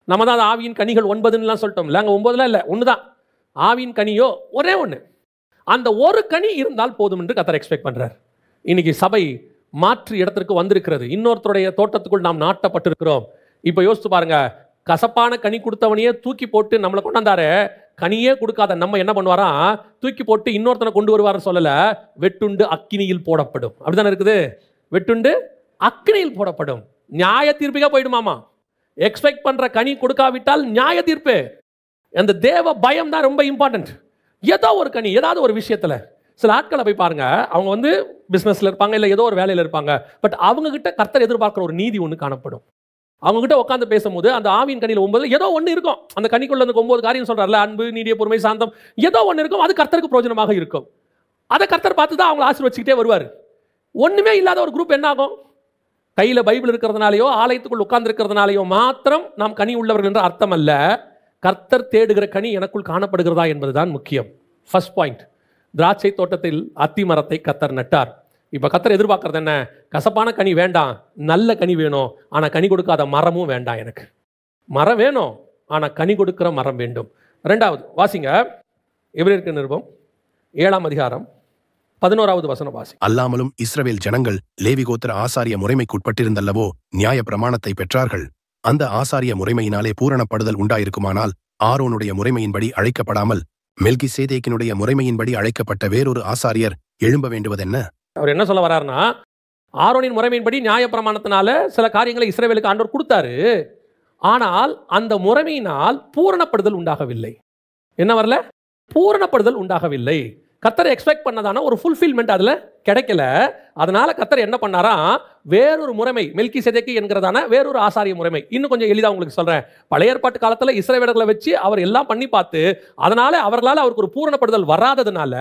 நம்ம தான் ஆவியின் கனிகள் 9ன்னு சொல்லிட்டோம் இல்லை, அங்கே 9லாம் இல்லை, ஒன்று தான். ஆவியின் கனியோ ஒரே ஒன்று. அந்த ஒரு கனி இருந்தால் போதும் என்று கர்த்தர் எக்ஸ்பெக்ட் பண்றார். இன்னைக்கு சபை மாற்று இடத்திற்கு வந்திருக்கிறது. இன்னொருத்தருடைய தோட்டத்துக்குள் நாம் நாட்டப்பட்டிருக்கிறோம். இப்போ யோசித்து பாருங்க, கசப்பான கனி கொடுத்தவனையே தூக்கி போட்டு நம்மளை கொண்டாந்தாரு. கனியே கொடுக்காத நம்ம என்ன பண்ணுவாராம்? தூக்கி போட்டு இன்னொருத்தனை கொண்டு வருவார். சொல்லல, வெட்டுண்டு அக்கினியில் போடப்படும். அப்படித்தானே இருக்குது. வெட்டுண்டு அக்கினியில் போடப்படும். நியாய தீர்ப்புக்கா போயிடுமாமா. எக்ஸ்பெக்ட் பண்ற கனி கொடுக்காவிட்டால் நியாய தீர்ப்பு. அந்த தேவ பயம் தான் ரொம்ப இம்பார்ட்டன்ட். ஏதோ ஒரு கனி, ஏதாவது ஒரு விஷயத்துல. சில ஆட்களை போய் பாருங்க, அவங்க வந்து பிசினஸ்ல இருப்பாங்க, இல்லை ஏதோ ஒரு வேலையில் இருப்பாங்க. பட் அவங்க கிட்ட கர்த்தர் எதிர்பார்க்கிற ஒரு நீதி ஒன்று காணப்படும். அவங்க கிட்ட உட்காந்து பேசும்போது அந்த ஆவியின் கனியில் 9 ஏதோ ஒன்று இருக்கும். அந்த கனிக்குள்ள அந்த 9 காரியம் சொல்றாருல, அன்பு, நீடிய பொறுமை, சாந்தம், ஏதோ ஒன்று இருக்கும். அது கர்த்தருக்கு பிரயோஜனமாக இருக்கும். அதை கர்த்தர் பார்த்து தான் அவங்களை ஆசீர்வதிச்சுக்கிட்டே வருவார். ஒண்ணுமே இல்லாத ஒரு குரூப் என்ன ஆகும்? கையில் பைபிள் இருக்கிறதுனாலையோ ஆலயத்துக்குள் உட்கார்ந்து இருக்கிறதுனாலையோ மாத்திரம் நாம் கனி உள்ளவர்கள் என்ற அர்த்தம் அல்ல. கர்த்தர் தேடுகிற கனி எனக்குள் காணப்படுகிறதா என்பதுதான் முக்கியம். First point. திராட்சை தோட்டத்தில் அத்தி மரத்தை கர்த்தர் நட்டார். இப்போ கர்த்தர் எதிர்பார்க்கறது என்ன? கசப்பான கனி வேண்டாம், நல்ல கனி வேணும். ஆனால் கனி கொடுக்காத மரமும் வேண்டாம். எனக்கு மரம் வேணும், ஆனால் கனி கொடுக்கிற மரம் வேண்டும். ரெண்டாவது வாசிங்க, எபிரேயருக்கு நிருபம் 7ஆம் அதிகாரம் 11வது வசனம் வாசி. அல்லாமலும் இஸ்ரவேல் ஜனங்கள் லேவி கோத்திர ஆசாரிய முறைமைக்குட்பட்டிருந்தல்லவோ நியாய பிரமாணத்தை பெற்றார்கள். அந்த ஆசாரிய முறைமையினாலே பூரணப்படுதல் உண்டாயிருக்குமானால் ஆரோனுடைய முறைமையின்படி அழைக்கப்படாமல் மெல்கிசேதேக்கினுடைய முறைமையின்படி அழைக்கப்பட்ட வேறொரு ஆசாரியர் எழும்ப வேண்டுவதென்ன? அவர் என்ன சொல்ல வர்றாருன்னா, ஆரோனின் முறைமையின்படி நியாய பிரமாணத்தினால சில காரியங்களை இஸ்ரவேலுக்கு ஆண்டவர் கொடுத்தாரு. ஆனால் அந்த முறைமையினால் பூரணப்படுதல் உண்டாகவில்லை. என்ன வரல? பூரணப்படுதல் உண்டாகவில்லை. கர்த்தர் எக்ஸ்பெக்ட் பண்ணதான ஒரு ஃபுல்ஃபில்மெண்ட் அதில் கிடைக்கல. அதனால கர்த்தர் என்ன பண்ணாரா, வேறொரு முறைமை, மெல்கிசேதேக்கு என்கிறதான வேறொரு ஆசாரிய முறைமை. இன்னும் கொஞ்சம் எளிதாக உங்களுக்கு சொல்றேன். பழைய ஏற்பாட்டு காலத்தில் இஸ்ரவேலர்களை வச்சு அவர் எல்லாம் பண்ணி பார்த்து, அதனால அவர்களால் அவருக்கு ஒரு பூரணப்படுதல் வராததுனால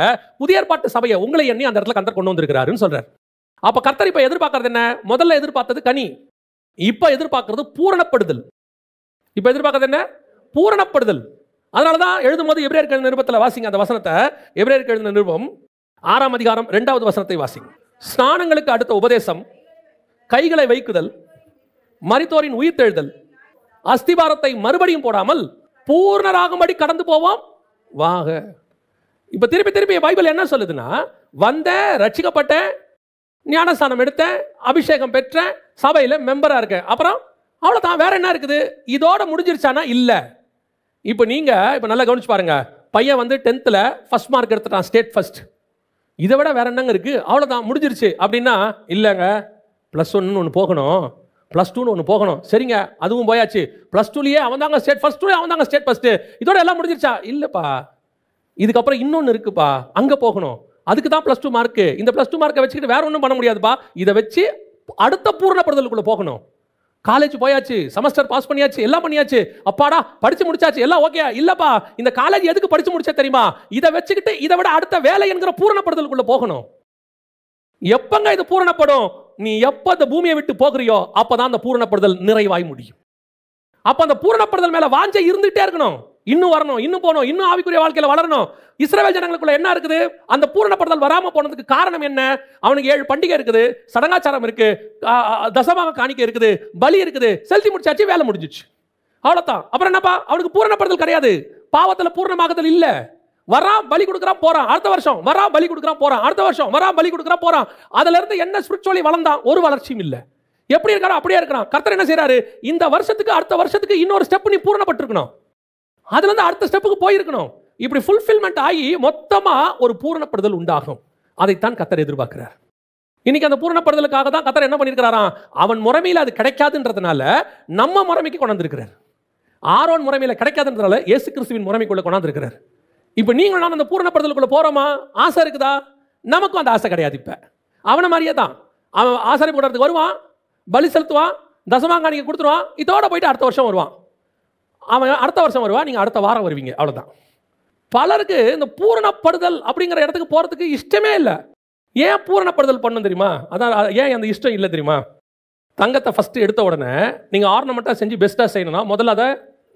புதிய ஏற்பாட்டு சபையை உங்களை எண்ணி அந்த இடத்துல கர்த்தர் கொண்டு வந்திருக்கிறாருன்னு சொல்றார். அப்ப கர்த்தர் இப்ப எதிர்பார்க்கறது என்ன? முதல்ல எதிர்பார்த்தது கனி, இப்ப எதிர்பார்க்கிறது பூரணப்படுதல். இப்ப எதிர்பார்க்கறது என்ன? பூரணப்படுதல். அதனாலதான் எழுதும்போது எபிரேயருக்கு எழுதின நிருபத்தில் வாசிங்க அந்த வசனத்தை. எபிரேயருக்கு எழுதின நிருபம் 6ஆம் அதிகாரம் 2வது வசனத்தை வாசிங்க. ஸ்நானங்களுக்கு அடுத்த உபதேசம், கைகளை வைக்குதல், மரித்தோரின் உயிர்த்தெழுதல், அஸ்திபாரத்தை மறுபடியும் போடாமல் பூர்ணராகும்படி கடந்து போவோம் வாக. இப்ப திருப்பி திருப்பி பைபிள் என்ன சொல்லுதுன்னா, வந்தேன், ரட்சிக்கப்பட்டேன், ஞானஸ்தானம் எடுத்தேன், அபிஷேகம் பெற்றேன், சபையில் மெம்பரா இருக்கேன், அப்புறம் அவ்வளவுதான், வேற என்ன இருக்குது? இதோட முடிஞ்சிருச்சானா? இல்ல. இப்போ நீங்கள் இப்போ நல்லா கவனிச்சு பாருங்க. பையன் வந்து 10th ஃபர்ஸ்ட் மார்க் எடுத்துட்டான், ஸ்டேட் ஃபர்ஸ்ட். இதை விட வேற என்னங்க இருக்கு? அவ்வளோதான், முடிஞ்சிருச்சு அப்படின்னா இல்லைங்க. +1 ஒன்று போகணும், +2 ஒன்று போகணும். சரிங்க, அதுவும் போயாச்சு. +2லயே அவன் தாங்க ஸ்டேட் ஃபர்ஸ்ட், அவன் தாங்க ஸ்டேட் ஃபர்ஸ்ட். இதோட எல்லாம் முடிஞ்சிருச்சா? இல்லைப்பா, இதுக்கப்புறம் இன்னொன்று இருக்குப்பா, அங்கே போகணும். அதுக்கு தான் +2 மார்க்கு. இந்த +2 மார்க்கை வச்சுக்கிட்டு வேற ஒன்றும் பண்ண முடியாதுப்பா. இதை வச்சு அடுத்த பூரணப்படுதலுக்குள்ள போகணும். காலேஜ் போயாச்சு, செமஸ்டர் பாஸ் பண்ணியாச்சு, எல்லாம் பண்ணியாச்சு, அப்பாடா படிச்சு முடிச்சாச்சு, எல்லாம் ஓகே. இல்லப்பா, இந்த காலேஜ் எதுக்கு படிச்சு முடிச்சா தெரியுமா? இதை வச்சுக்கிட்டு இதை விட அடுத்த வேலை என்கிற பூரணப்படுதலுக்குள்ள போகணும். எப்பங்க இது பூரணப்படும்? நீ எப்ப இந்த பூமியை விட்டு போகிறியோ அப்பதான் அந்த பூரணப்படுதல் நிறைவாய் முடியும். அப்ப அந்த பூரணப்படுதல் மேல வாஞ்சை இருந்துட்டே இருக்கணும். இன்னும் வரணும், இன்னும் போகணும், இன்னும் ஆவிக்குரிய வாழ்க்கையில வளரணும். இஸ்ரவேல் ஜனங்களுக்குள்ள என்ன இருக்குது? அந்த பூரணப்படுதல் வராம போனதுக்கு காரணம் என்ன? அவனுக்கு 7 பண்டிகை இருக்குது, சடங்காச்சாரம் இருக்கு, தசமாக காணிக்கை இருக்குது, பலி இருக்குது, செலுத்தி முடிச்சாச்சு, வேலை முடிஞ்சிச்சு, அவ்வளவுதான். அப்புறம் என்னப்பா? அவனுக்கு பூரணப்படுதல் கிடையாது. பாவத்துல பூர்ணமாகுதல் இல்ல. வரான், பலி கொடுக்குறான், போறான். அடுத்த வருஷம் வரான், பலி கொடுக்குறான், போறான். அடுத்த வருஷம் வரான், பலி கொடுக்குறான், போறான். அதுல இருந்து என்ன ஸ்பிரிச்சுவலி வளர்ந்தான்? ஒரு வளர்ச்சியும் இல்ல. எப்படி இருக்காரோ அப்படியே இருக்கிறான். கர்த்தர் என்ன செய்யறாரு? இந்த வருஷத்துக்கு அடுத்த வருஷத்துக்கு இன்னொரு ஸ்டெப் நீ பூரணப்பட்டிருக்கணும், அதுல இருந்து அடுத்த ஸ்டெப்புக்கு போயிருக்கணும். இப்படி ஃபுல்ஃபில்மெண்ட் ஆகி மொத்தமா ஒரு பூரணப்படுதல் உண்டாகும். அதைத்தான் கர்த்தர் எதிர்பார்க்கிறார். இன்னைக்கு அந்த பூரணப்படுதலுக்காக தான் கர்த்தர் என்ன பண்ணியிருக்கிறாராம்? அவன் முறைமையில் அது கிடைக்காதுன்றதுனால நம்ம முறைமைக்கு கொண்டாந்துருக்கிறார். ஆரோன் முறைமையில கிடைக்காதுன்றதுனால இயேசு கிறிஸ்துவின் முறைமைக்குள்ள கொண்டாந்துருக்கிறார். இப்ப நீங்கள் நான் அந்த பூரணப்படுதலுக்குள்ள போறோமா? ஆசை இருக்குதா? நமக்கும் அந்த ஆசை கிடையாது. இப்ப அவனை மாதிரியே தான். அவன் ஆசாரி போடுறதுக்கு வருவான், பலி செலுத்துவான், தசமாங்காணிக்கை கொடுத்துருவான், இதோட போயிட்டு அடுத்த வருஷம் வருவான். அவன் அடுத்த வருஷம் வருவான், நீங்கள் அடுத்த வாரம் வருவீங்க, அவ்வளோதான். பலருக்கு இந்த பூரணப்படுதல் அப்படிங்கிற இடத்துக்கு போகிறதுக்கு இஷ்டமே இல்லை. ஏன் பூரணப்படுதல் பண்ணணும் தெரியுமா? அதான் ஏன் அந்த இஷ்டம் இல்லை தெரியுமா? தங்கத்தை ஃபஸ்ட்டு எடுத்த உடனே நீங்கள் ஆர்னமெண்ட்டாக செஞ்சு பெஸ்ட்டாக செய்யணும்னா முதல்ல அதை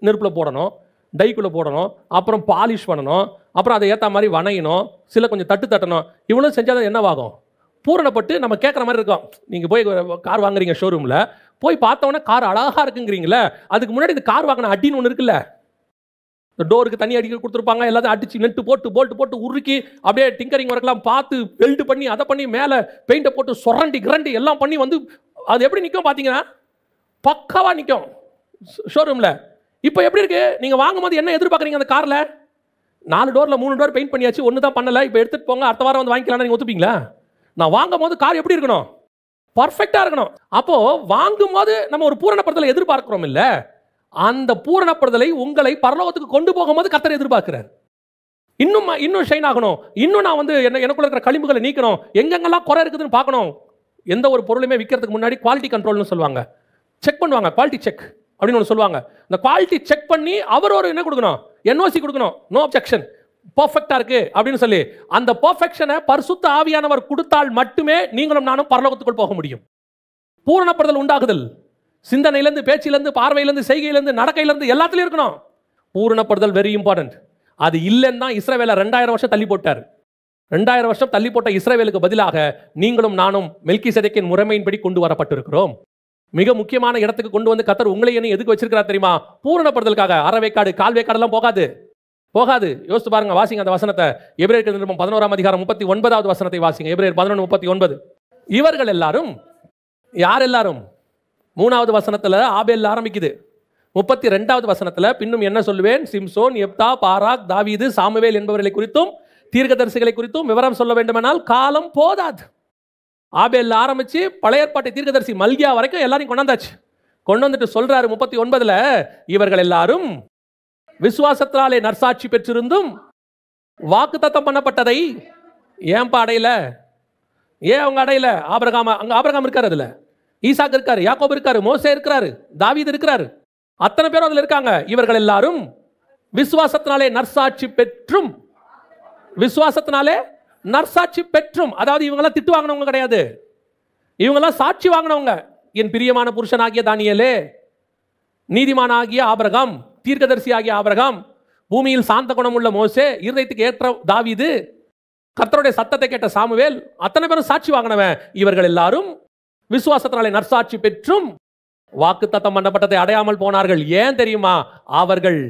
நெருப்பில் போடணும், டைக்குள்ளே போடணும், அப்புறம் பாலிஷ் பண்ணணும், அப்புறம் அதை ஏற்ற மாதிரி வணையணும், சில கொஞ்சம் தட்டணும். இவ்வளோ செஞ்சால் என்னவாகும்? பூரணப்பட்டு நம்ம கேட்குற மாதிரி இருக்கும். நீங்கள் போய் கார் வாங்குறீங்க ஷோரூமில், போய் பார்த்தோன்னே கார் அழகாக இருக்குங்கிறீங்களே, அதுக்கு முன்னாடி இந்த கார் வாங்கின அடின்னு ஒன்று இருக்குல்ல, இந்த டோருக்கு தண்ணி அடிக்க கொடுத்துருப்பாங்க, எல்லாத்தையும் அடிச்சு நெட்டு போட்டு போல்ட்டு போட்டு உருக்கி அப்படியே டிங்கரிங் ஒர்க்கெலாம் பார்த்து வெல்டு பண்ணி அதை பண்ணி மேலே பெயிண்டை போட்டு சொரண்டி கிரண்டி எல்லாம் பண்ணி வந்து அது எப்படி நிற்கும் பார்த்தீங்கன்னா பக்காவாக நிற்கும் ஷோரூமில். இப்போ எப்படி இருக்குது? நீங்கள் வாங்கும் போது என்ன எதிர்பார்க்குறீங்க? அந்த காரில் 4 டோரில் 3 டோர் பெயிண்ட் பண்ணியாச்சு, ஒன்று தான் பண்ணலை, இப்போ எடுத்துகிட்டு போங்க, அடுத்த வாரம் வந்து வாங்கிக்கலாம்னு நீங்கள் ஒத்துப்பீங்களா? நான் வாங்கும் போது கார் எப்படி இருக்கணும்? பர்ஃபெக்டாக இருக்கணும். அப்போது வாங்கும் போது நம்ம ஒரு பூரணப்படுதலை எதிர்பார்க்கிறோம் இல்லை? அந்த பூரணப்படுதலை உங்களை பரலோகத்துக்கு கொண்டு போகும்போது கர்த்தர் எதிர்பார்க்கிறார். இன்னும் ஷைன் ஆகணும், இன்னும் நான் வந்து எனக்குள்ள இருக்கிற களிம்புகளை நீக்கணும், எங்கெங்கெல்லாம் குறை இருக்குதுன்னு பார்க்கணும். எந்த ஒரு பொருளுமே விற்கிறதுக்கு முன்னாடி குவாலிட்டி கண்ட்ரோல்னு சொல்லுவாங்க, செக் பண்ணுவாங்க, குவாலிட்டி செக் அப்படின்னு ஒன்று சொல்லுவாங்க. இந்த குவாலிட்டி செக் பண்ணி அவர் ஒரு என்ன கொடுக்கணும்? NOC கொடுக்கணும், நோ அப்ஜெக்ஷன், பர்ஃபெக்டா இருக்கு அப்படின்னு சொல்லி. அந்த பர்ஃபெக்ஷனை பரிசுத்த ஆவியானவர் கொடுத்தால் மட்டுமே நீங்களும் நானும் பரலோகத்துக்குள் போக முடியும். பூரணப்படுதல் உண்டாகுதல் சிந்தனையிலேருந்து, பேச்சிலேருந்து, பார்வையிலேருந்து, செய்கையிலேருந்து, நடக்கையிலேருந்து எல்லாத்துலையும் இருக்கணும். பூரணப்படுதல் வெரி இம்பார்ட்டன்ட். அது இல்லைன்னு தான் இஸ்ரவேலை 2000 வருஷம் தள்ளி போட்டார். 2000 வருஷம் தள்ளி போட்ட இஸ்ரவேலுக்கு பதிலாக நீங்களும் நானும் மெல்கிசேதேக்கின் முறைமையின்படி கொண்டு வரப்பட்டிருக்கிறோம். மிக முக்கியமான இடத்துக்கு கொண்டு வந்து கர்த்தர் உங்களை என்ன எதுக்கு வச்சிருக்கிறார் தெரியுமா? பூரணப்படுதலுக்காக. அரைவேக்காடு, கால்வேக்காடெல்லாம் போகாது. யோசித்து பாருங்க, வாசிங்க அந்த வசனத்தை. எபிரேயர் 11ஆம் அதிகாரம் 39வது வசனத்தை வாசிங்க. எபிரேயர் 11:39. இவர்கள் எல்லாரும் யார்? எல்லாரும் 3வது வசனத்துல ஆபேல் ஆரம்பிக்குது. 32வது வசனத்துல பின்னும் என்ன சொல்லுவேன்? சிம்சோன், எப்தா, பாராக், தாவீது, சாமுவேல் என்பவர்களை குறித்தும் தீர்க்கதரிசிகளை குறித்தும் விவரம் சொல்ல வேண்டுமானால் காலம் போதாது. ஆபேல் ஆரம்பிச்சு பழைய ஏற்பாட்டு தீர்க்கதரிசி மல்கியா வரைக்கும் எல்லாரையும் கொண்டாந்தாச்சு. கொண்டு வந்துட்டு சொல்றாரு 39ல, இவர்கள் எல்லாரும் விசுவாசத்தினாலே நற்சாட்சி பெற்றிருந்தும் வாக்குத்தத்தம் பண்ணப்பட்டதை ஏன் அடையல? ஏன் அவங்க அடையல? ஆபிரகாம் இருக்காரு, அதுல ஈசாக்கு இருக்காரு, யாக்கோபு இருக்காரு, மோசே இருக்கிறாரு, தாவீது இருக்கிறாரு, அத்தனை பேரும் அதுல இருக்காங்க. இவர்கள் எல்லாரும் விசுவாசத்தினாலே நற்சாட்சி பெற்றும், விசுவாசத்தினாலே நற்சாட்சி பெற்றும், அதாவது இவங்கெல்லாம் திட்டு வாங்கினவங்க கிடையாது, இவங்கெல்லாம் சாட்சி வாங்கினவங்க. என் பிரியமான புருஷனாகிய தானியேலே, நீதிமானாகிய ஆபிரகாம், தீர்க்கதரிசி ஆகிய ஆபிரகாம், பூமியில் சாந்த குணம் உள்ள மோசே, இருதயத்துக்கு ஏற்ற தாவீது, கர்த்தருடைய சத்தத்தை கேட்ட சாமுவேல், அத்தனை பேரும் சாட்சி வாங்கினவன். இவர்கள் எல்லாரும் விசுவாசத்தினாலே நற்சாட்சி பெற்றும் வாக்குத்தத்தம் பண்ணப்பட்டதை அடையாமல் போனார்கள். ஏன் தெரியுமா? அவர்கள்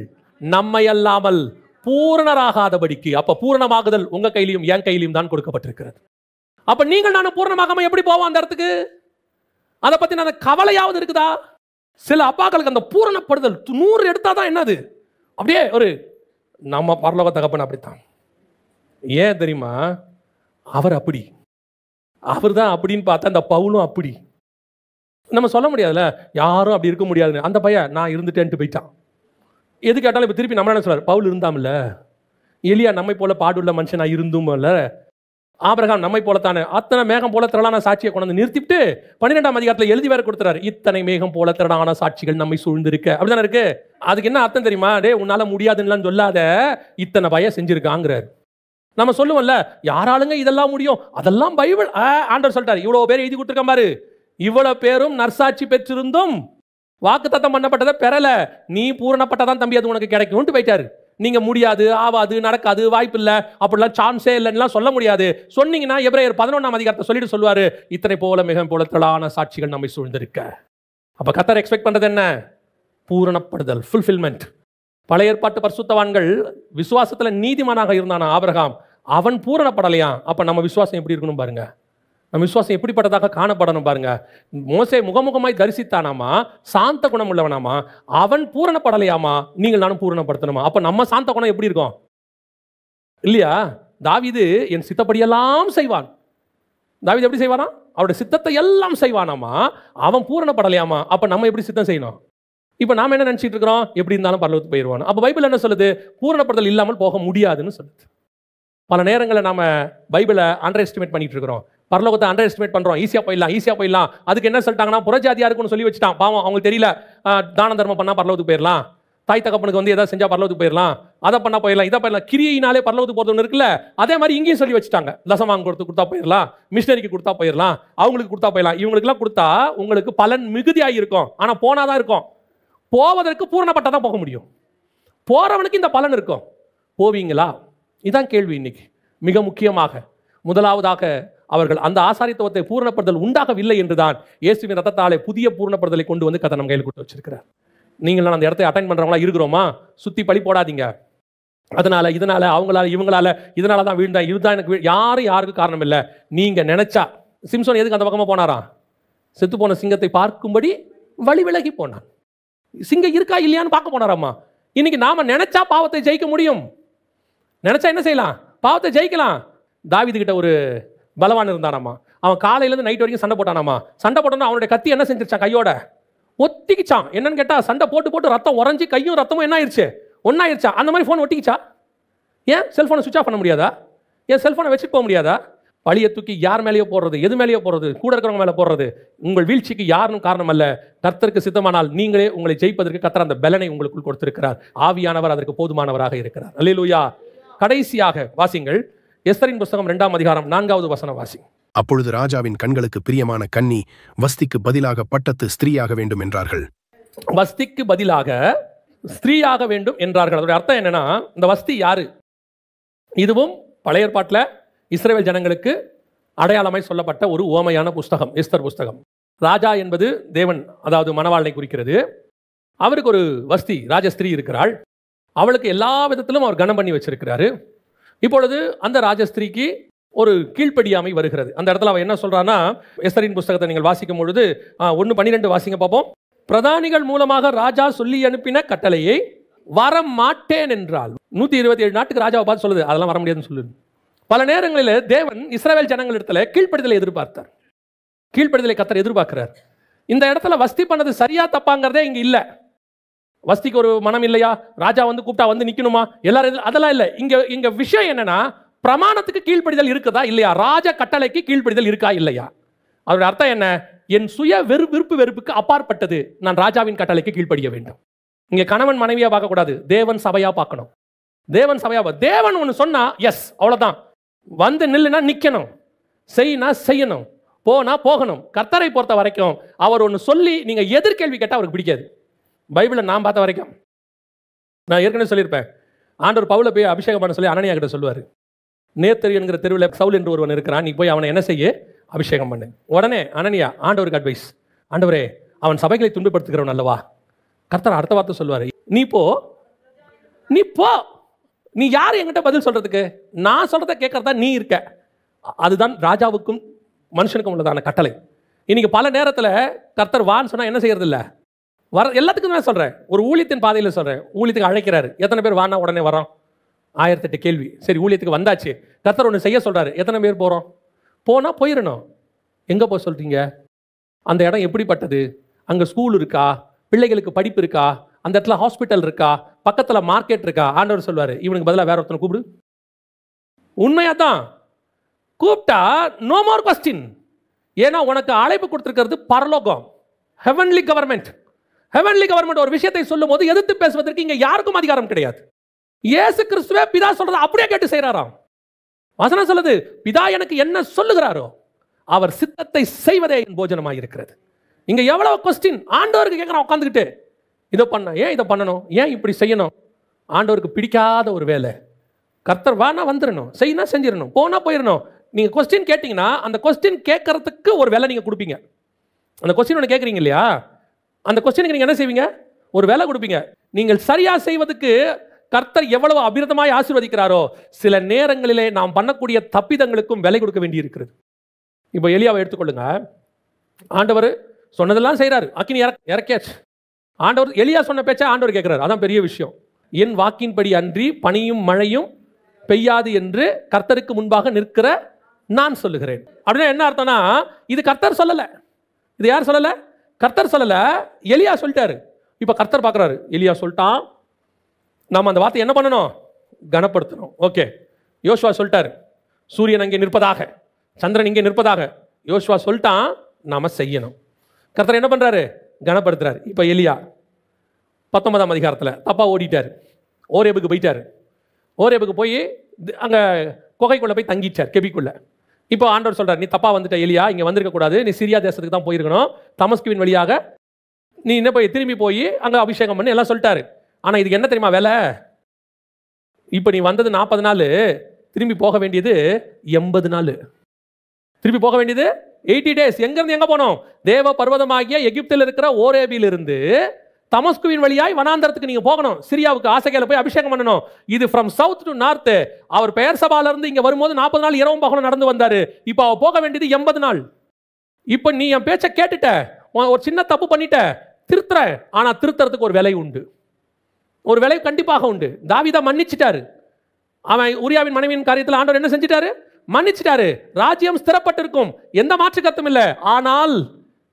நம்மை அல்லாமல் பூரணராகாதபடிக்கு. அப்ப பூரணமாகுதல் உங்க கையிலும் என் கையிலும் தான் கொடுக்கப்பட்டிருக்கிறது. அப்ப நீங்கள் நானும் பூரணமாகாம எப்படி போவோம் அந்த இடத்துக்கு? அதை பத்தி நான் கவலையாவது இருக்குதா? சில அப்பாக்களுக்கு அந்த பூரணப்படுதல் 100 எடுத்தாதான் என்னது, அப்படியே ஒரு நம்ம பரலோக தகப்பன் அப்படித்தான். ஏன் தெரியுமா? அவர் அப்படி, அவர் தான் அப்படின்னு பார்த்தா அந்த பவுலும் அப்படி. நம்ம சொல்ல முடியாதுல்ல, யாரும் அப்படி இருக்க முடியாதுன்னு. அந்த பையன் நான் இருந்துட்டேன்ட்டு போயிட்டான். எது கேட்டாலும் இப்போ திருப்பி நம்ம என்ன சொல்றாரு? பவுல் இருந்தாமல்ல, எலியா நம்மை போல பாடுள்ள மனுஷனா இருந்தும்ல, ஆபிரகாம் நம்மை போலத்தானே, அத்தனை மேகம் போல திரளான சாட்சியை கொண்டு வந்து நிறுத்திட்டு 12ஆம் அதிகாரத்தில் எழுதி வேற கொடுத்துறாரு, இத்தனை மேகம் போல திரளான சாட்சிகள் நம்மை சூழ்ந்திருக்க. அப்படிதானே இருக்கு. அதுக்கு என்ன அர்த்தம் தெரியுமா? டே உன்னால முடியாதுன்னு சொல்லாத, இத்தனை பையன் செஞ்சிருக்காங்கிறார். நம்ம சொல்லுவோம்ல, யாராலுங்க இதெல்லாம் முடியும்? அதெல்லாம் பைபிள். ஆண்டவர் சொல்லிட்டாரு, இவ்வளவு பேர் எழுதி கொடுத்துருக்க பாரு, இவ்வளவு பேரும் நற்சாட்சி பெற்றிருந்தும் வாக்குத்தத்தம் பண்ணப்பட்டதை பெறல, நீ பூரணப்பட்டதான் தம்பி அது உனக்கு கிடைக்கும்னு போயிட்டாரு. நீங்க முடியாது, ஆவாது, நடக்காது, வாய்ப்பு இல்லை, அப்படிலாம் சான்ஸே இல்லைன்னா சொல்ல முடியாது. சொன்னீங்கன்னா எபிரேயர் 11ஆம் அதிகாரத்தை சொல்லிட்டு சொல்லுவாரு, இத்தனை போல மிக போல திரளான சாட்சிகள் நம்மை சூழ்ந்திருக்க. அப்ப கர்த்தர் எக்ஸ்பெக்ட் பண்றது என்ன? பூரணப்படுதல், ஃபுல்ஃபில்மெண்ட். பழைய ஏற்பாட்டு பரிசுத்தவான்கள் விசுவாசத்துல நீதிமானாக இருந்தானா ஆபிரகாம், அவன் பூரணப்படலையா? அப்ப நம்ம விசுவாசம் எப்படி இருக்கணும் பாருங்க, நம்ம விசுவாசம் எப்படிப்பட்டதாக காணப்படணும் பாருங்க. மோசே முகமுகமாய் தரிசித்தானாமா, சாந்த குணம் உள்ளவனாமா, அவன் பூரணப்படலையாமா, நீங்கள் நானும் பூரணப்படுத்தணுமா? அப்ப நம்ம சாந்த குணம் எப்படி இருக்கும் இல்லையா? தாவீது என் சித்தப்படியெல்லாம் செய்வான். தாவீது எப்படி செய்வானா? அவருடைய சித்தத்தை எல்லாம் செய்வானாமா, அவன் பூரணப்படலையாமா. அப்ப நம்ம எப்படி சித்தம் செய்யணும்? இப்ப நாம என்ன நினைச்சிட்டு இருக்கிறோம்? எப்படி இருந்தாலும் பரலோகத்துக்கு போயிடுவான். அப்ப பைபிள் என்ன சொல்லுது? பூரணப்படுதல் இல்லாமல் போக முடியாதுன்னு சொல்லுது. பல நேரங்களில் நாம பைபிளை அண்டர் எஸ்டிமேட் பண்ணிட்டு இருக்கிறோம், பரலோகத்தை அண்டர் எஸ்டிமேட் பண்றோம். ஈஸியா போயிடலாம். அதுக்கு என்ன சொல்லிட்டாங்கன்னா, புறஜாதியா இருக்குன்னு சொல்லி வச்சுட்டான். பாவம், அவங்களுக்கு தெரியல. தான தர்மம் பண்ணா பரலோகத்துக்கு போயிடலாம், தாய் தகப்பனுக்கு வந்து எதாவது செஞ்சா பரலோகத்துக்கு போயிடலாம், அதை பண்ணா போயிடலாம், இதை போயிடலாம். கிரியினாலே பரலோகத்துக்கு போறது இருக்குல்ல, அதே மாதிரி இங்கேயும் சொல்லி வச்சுட்டாங்க. தசமாங்க கொடுத்தா போயிடலாம், மிஷினரிக்கு கொடுத்தா போயிடலாம், அவங்களுக்கு கொடுத்தா போயிடலாம். இவங்களுக்குலாம் கொடுத்தா உங்களுக்கு பலன் மிகுதியாக இருக்கும், ஆனா போனாதான் இருக்கும். போவதற்கு பூரணப்பட்டதான் போக முடியும். போறவனுக்கு இந்த பலன் இருக்கும். போவீங்களா? இதான் கேள்வி இன்னைக்கு. மிக முக்கியமாக முதலாவதாக அவர்கள் அந்த ஆசாரித்துவத்தை பூரணப்படுதல் உண்டாகவில்லை என்றுதான் இயேசுவின் ரத்தத்தாலே புதிய பூரணப்படுதலை கொண்டு வந்து கர்த்தர் நம்ம கையில் கொடுத்து வச்சிருக்கிறார். நீங்கள் அந்த இடத்தை அட்டைன் பண்றவங்களா இருக்கிறோமா? சுத்தி பழி போடாதீங்க. அதனால இதனால அவங்களால இவங்களால இதனால தான் வீழ்ந்தா, இதுதான் எனக்கு யாருக்கு காரணம் இல்லை. நீங்க நினைச்சா, சிம்சோன் எதுக்கு அந்த பக்கமா போனாராம்? செத்து போன சிங்கத்தை பார்க்கும்படி வழி விலகி போனான். சிங்கம் இருக்கா இல்லையான்னு பார்க்க போனாராமா. இன்னைக்கு நாம நினைச்சா பாவத்தை ஜெயிக்க முடியும். நினைச்சா என்ன செய்யலாம்? பாவத்தை ஜெயிக்கலாம். தாவீது கிட்ட ஒரு பலவான் இருந்தானாமா, அவன் காலையிலேருந்து நைட் வரைக்கும் சண்டை போட்டானாமா. சண்டை போட்டோன்னா அவனுடைய கத்தி என்ன செஞ்சிருச்சான்? கையோட ஒத்திக்கிச்சான். என்னன்னு கேட்டா, சண்டை போட்டு ரத்தம் உறைஞ்சி கையும் ரத்தமும் என்ன ஆயிடுச்சு? ஒன்னாயிருச்சா. அந்த மாதிரி ஃபோன் ஒட்டிக்கிச்சா? ஏன் செல்ஃபோனை சுவிச் ஆஃப் பண்ண முடியாதா? ஏன் செல்ஃபோனை வச்சுட்டு போக முடியாதா? பழியை தூக்கி யார் மேலேயோ போடுறது, எது மேலேயோ போடுறது, கூட இருக்கிறவங்க மேலே போடுறது உங்கள் வீழ்ச்சிக்கு யாரும் காரணம் அல்ல. கர்த்தருக்கு சித்தமானால் நீங்களே உங்களை ஜெயிப்பதற்கு கர்த்தர் அந்த பலனை உங்களுக்குள் கொடுத்திருக்கிறார். ஆவியானவர் அதற்கு போதுமானவராக இருக்கிறார். அல்லேலூயா. கடைசியாக வாசிங்கள், எஸ்தரின் புஸ்தகம் 2ஆம் அதிகாரம் 4வது வசனம் வாசிங்க. அப்பொழுது ராஜாவின் கண்களுக்கு பிரியமான கன்னி வஸ்திக்கு பதிலாக பட்டத்து ஸ்திரீயாக வேண்டும் என்றார்கள். வஸ்திக்கு பதிலாக ஸ்திரீயாக வேண்டும் என்றார்கள். அதோட அர்த்தம் என்னன்னா, இந்த வஸ்தி யாரு? இதுவும் பழைய ஏற்பாட்டில் இஸ்ரவேல் ஜனங்களுக்கு அடையாளமாய் சொல்லப்பட்ட ஒரு உவமையான புஸ்தகம், எஸ்தர் புஸ்தகம். ராஜா என்பது தேவன், அதாவது மணவாளனை குறிக்கிறது. அவருக்கு ஒரு வஸ்தி ராஜஸ்திரீ இருக்கிறாள். அவளுக்கு எல்லா விதத்திலும் அவர் கனம் பண்ணி வச்சிருக்கிறாரு. இப்பொழுது அந்த ராஜஸ்திரீக்கு ஒரு கீழ்ப்படியாமை வருகிறது. அந்த இடத்துல அவன் என்ன சொல்றான்னா, எஸ்தரின் புஸ்தகத்தை நீங்கள் வாசிக்கும் பொழுது 1:12 வாசிங்க பார்ப்போம். பிரதானிகள் மூலமாக ராஜா சொல்லி அனுப்பின கட்டளையை வர மாட்டேன் என்றால். 127 நாட்டுக்கு ராஜாவை பார்த்து சொல்லுது, அதெல்லாம் வர முடியாதுன்னு சொல்லுது. பல நேரங்களில் தேவன் இஸ்ரவேல் ஜனங்களிடத்துல கீழ்ப்படிதலை எதிர்பார்த்தார். கீழ்ப்படிதலை கர்த்தர் எதிர்பார்க்கிறார். இந்த இடத்துல வஸ்தி பண்ணது சரியா தப்பாங்கிறதே இங்க இல்ல. வஸ்திக்கு ஒரு மனம் இல்லையா? ராஜா வந்து கூப்பிட்டா வந்து நிக்கணுமா? எல்லாரும் அதெல்லாம் இல்லை. இங்க விஷயம் என்னன்னா, பிரமாணத்துக்கு கீழ்ப்படிதல் இருக்குதா இல்லையா? ராஜ கட்டளைக்கு கீழ்ப்படிதல் இருக்கா இல்லையா? அதோட அர்த்தம் என்ன? என் சுய விருப்பு வெறுப்புக்கு அப்பாற்பட்டது நான் ராஜாவின் கட்டளைக்கு கீழ்ப்படிய வேண்டும். இங்க கணவன் மனைவியா பார்க்க கூடாது, தேவன் சபையா பார்க்கணும். தேவன் சபையா, தேவன் ஒன்று சொன்னா எஸ் அவ்வளவுதான். வந்து நில்லுனா நிக்கணும், செய்யினா செய்யணும், போனா போகணும். கர்த்தரை பொறுத்த வரைக்கும் அவர் ஒன்று சொல்லி நீங்க எதிர்கேள்வி கேட்டால் அவருக்கு பிடிக்காது. பைபிளை நான் பார்த்த வரைக்கும், நான் ஏற்கனவே சொல்லியிருப்பேன், ஆண்டவர் பவுலை போய் அபிஷேகம் பண்ண சொல்லி அனனியா கிட்ட சொல்லுவார். நேத்தர் என்கிற தெருவில் சவுல் என்று ஒருவன் இருக்கிறான், நீ போய் அவனை என்ன செய்ய? அபிஷேகம் பண்ணு. உடனே அனனியா ஆண்டவருக்கு அட்வைஸ், ஆண்டவரே அவன் சபைகளை துன்பப்படுத்துகிறவன் அல்லவா? கர்த்தர் அடுத்த வார்த்தை சொல்லுவார், நீ போ, நீ போ. நீ யார் என்கிட்ட பதில் சொல்றதுக்கு? நான் சொல்றதை கேட்கறதா நீ இருக்க. அதுதான் ராஜாவுக்கும் மனுஷனுக்கும் உள்ளதான கட்டளை. இன்னைக்கு பல நேரத்தில் கர்த்தர் வான்னு சொன்னா என்ன செய்யறது இல்லை, எல்லாத்துக்கும் நான் சொல்றேன், ஒரு ஊழியத்தின் பாதையில் சொல்றேன். ஊழியத்துக்கு அழைக்கிறாரு, எத்தனை பேர் வானா உடனே வரோம்? 1008 கேள்வி. சரி, ஊழியத்துக்கு வந்தாச்சு, கர்த்தர் ஒன்று செய்ய சொல்றாரு, எத்தனை பேர் போறோம்? போனா போயிடணும். எங்க போய் சொல்றீங்க? அந்த இடம் எப்படிப்பட்டது? அங்க ஸ்கூல் இருக்கா? பிள்ளைகளுக்கு படிப்பு இருக்கா? அந்த இடத்துல ஹாஸ்பிட்டல் இருக்கா? பக்கத்துல மார்க்கெட் இருக்கா? ஆண்டவர் சொல்வாரு, இவனுக்கு பதிலாக வேற ஒருத்தனை கூப்பிடு. உண்மையா தான் கூப்பிட்டா நோ மோர் கொஸ்டின். ஏன்னா உனக்கு அழைப்பு கொடுத்திருக்கிறது பரலோகம், ஹெவன்லி கவர்மெண்ட். ஹெவன்லி கவர்மெண்ட் ஒரு விஷயத்தை சொல்லும் போது எதிர்த்து பேசுவதற்கு இங்க யாருக்கும் அதிகாரம் கிடையாது. இயேசு கிறிஸ்துவே பிதா சொல்றதை அப்படியே கேட்டு செய்யறாராம். வசனம் சொல்லுது, பிதா எனக்கு என்ன சொல்லுகிறாரோ அவர் சித்தத்தை செய்வதே என் போஜனமாக இருக்கிறது. இங்க எவ்வளவு கொஸ்டின் ஆண்டவருக்கு கேட்கறான் உட்காந்துக்கிட்டு. இதை பண்ண, ஏன் இதை பண்ணணும், ஏன் இப்படி செய்யணும்? ஆண்டவருக்கு பிடிக்காத ஒரு வேலை. கர்த்தர் வானா வந்துடணும், செய்யினா செஞ்சிடணும், போனா போயிடணும். நீங்க கொஸ்டின் கேட்டீங்கன்னா அந்த கொஸ்டின் கேட்கறதுக்கு ஒரு வேலை நீங்க கொடுப்பீங்க. அந்த கொஸ்டின் ஒன்று கேட்குறீங்க இல்லையா, அந்த கொஸ்டினுக்கு நீங்க என்ன செய்வீங்க? ஒரு வேலை கொடுப்பீங்க. நீங்கள் சரியா செய்வதற்கு கர்த்தர் எவ்வளவு அபிரதமாய் ஆசீர்வதிக்கிறாரோ, சில நேரங்களிலே நாம் பண்ணக்கூடிய தப்பிதங்களுக்கும் விலை கொடுக்க வேண்டி இருக்கிறது. இப்போ எலியாவை எடுத்துக்கொள்ளுங்க. ஆண்டவர் சொன்னதெல்லாம் செய்யறாரு, அக்கினி இறக்கியாச்சு. ஆண்டவர் எலியா சொன்ன பேச்சா ஆண்டவர் கேட்கிறார். அதான் பெரிய விஷயம். என் வாக்கின்படி அன்றி பனியும் மழையும் பெய்யாது என்று கர்த்தருக்கு முன்பாக நிற்கிற நான் சொல்லுகிறேன். அப்படின்னா என்ன அர்த்தம்னா, இது கர்த்தர் சொல்லல. இது யார் சொல்லல? கர்த்தர் சொல்லல, எலியா சொல்லிட்டாரு. இப்ப கர்த்தர் பார்க்கறாரு, எலியா சொல்லிட்டான், நாம அந்த வார்த்தை என்ன பண்ணணும்? கனப்படுத்தணும். ஓகே, யோசுவா சொல்லிட்டாரு, சூரியன் அங்கே நிற்பதாக, சந்திரன் இங்கே நிற்பதாக. யோசுவா சொல்லிட்டான், நாம செய்யணும். கர்த்தர் என்ன பண்றாரு? கனப்படுத்துறாரு. இப்ப எலியா 19ஆம் அதிகாரத்தில் தப்பா ஓடிட்டார், ஓரேபுக்கு போயிட்டார். ஓரேபுக்கு போய் அங்கே குகைக்குள்ளே போய் தங்கிட்டார், கெபிக்குள்ள. இப்போ ஆண்டவர் சொல்றார், நீ தப்பா வந்துட்ட எலியா, இங்கே வந்திருக்க கூடாது, நீ சிரியா தேசத்துக்கு தான் போயிருக்கணும், தமஸ்குவின் வழியாக நீ என்ன போய் திரும்பி போய் அங்கே அபிஷேகம் பண்ணி எல்லாம் சொல்லிட்டாரு. ஆனால் இதுக்கு என்ன தெரியுமா வேலை? இப்போ நீ வந்தது 40 நாள், திரும்பி போக வேண்டியது 80 நாள். திருப்பி போக வேண்டியது 80 days. எங்கிருந்து எங்க போனோம்? தேவ பர்வதமாகிய எகிப்தில் இருக்கிற ஓரேபில் இருந்து தமஸ்குவின் வழியாய் வனாந்தரத்துக்கு நீங்க போகணும். சிரியாவுக்கு ஆசகேல போய் அபிஷேகம் பண்ணணும். இது ஃப்ரம் சவுத் டு நார்த். அவர் பெயர் சபால இருந்து இங்க வரும்போது 40 நாள் இரவும் பகலும் நடந்து வந்தாரு. இப்போ அவ போக வேண்டியது 80 நாள். இப்போ நீ என் பேச்சை கேட்டுட்ட, ஒரு சின்ன தப்பு பண்ணிட்ட, திருத்துற. ஆனா திருத்துறதுக்கு ஒரு விலை உண்டு, ஒரு விலை கண்டிப்பாக உண்டு. தாவீதை மன்னிச்சிட்டாரு. அவன் உரியாவின் மனைவியின் காரியத்தில் ஆண்டவர் என்ன செஞ்சிட்டாரு? மன்னிச்சிட்டாரு. ராஜ்யம் ஸ்திரப்பட்டிருக்கும், எந்த மாற்று கருத்தும் இல்லை. ஆனால்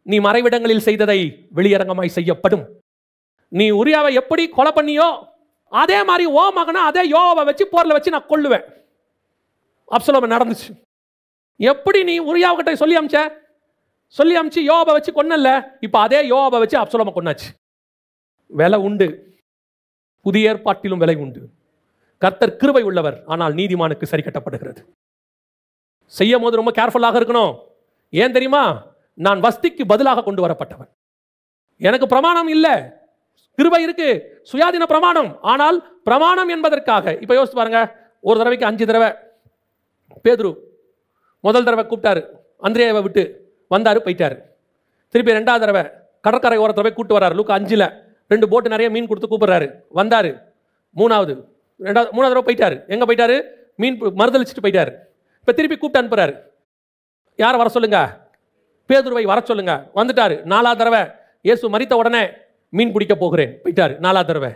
நீ மறைவிடங்களில் செய்ததை வெளியரங்கமாய் செய்யப்படும். நீ உரியாவை எப்படி கொலை பண்ணியோ அதே மாதிரி ஓ மகனா அதே யோவாவை வச்சு போர்ல வச்சு நான் கொல்லுவேன். அப்சலோம் நடந்துச்சு. எப்படி நீ உரியாவுக்கிட்ட சொல்லி அமிச்சு யோவாவை வச்சு கொன்னல்ல, இப்ப அதே யோவாவை வச்சு அப்சலோமை கொன்னாச்சு. விலை உண்டு, புதிய ஏற்பாட்டிலும் விலை உண்டு. கர்த்தர் கிருபை உள்ளவர், ஆனால் நீதிமானுக்கு சரி கட்டப்படுகிறது. செய்யும் போது ரொம்ப கேர்ஃபுல்லாக இருக்கணும். ஏன் தெரியுமா? நான் வஸ்திக்கு பதிலாக கொண்டு வரப்பட்டவன். எனக்கு பிரமாணம் இல்லை, கிருபை இருக்கு, சுயாதீன பிரமாணம். ஆனால் பிரமாணம் என்பதற்காக இப்ப யோசிச்சு பாருங்க, ஒரு தடவைக்கு 5 தடவை பேதுரு முதல் தடவை கூப்பிட்டாரு, அந்திரேயாவை விட்டு வந்தாரு, போயிட்டாரு. திருப்பி 2வது தடவை கடற்கரை ஓரத்தில் போய் கூப்பிட்டு வர்றாரு. லூக்கா 5ல் 2 போட்டு நிறைய மீன் கொடுத்து கூப்பிடுறாரு, வந்தாரு. 3வது தடவை போயிட்டாரு. எங்க போயிட்டாரு? மீன் மறுதளிச்சுட்டு போயிட்டாரு. இப்ப திருப்பி கூப்பிட்டு அனுப்புறாரு. யாரை வர சொல்லுங்க? பேதுருவை வர சொல்லுங்க. வந்துட்டாரு. 4வது தடவை இயேசு மரித்த உடனே மீன் பிடிக்க போகிறேன், போயிட்டாரு. 4வது தடவை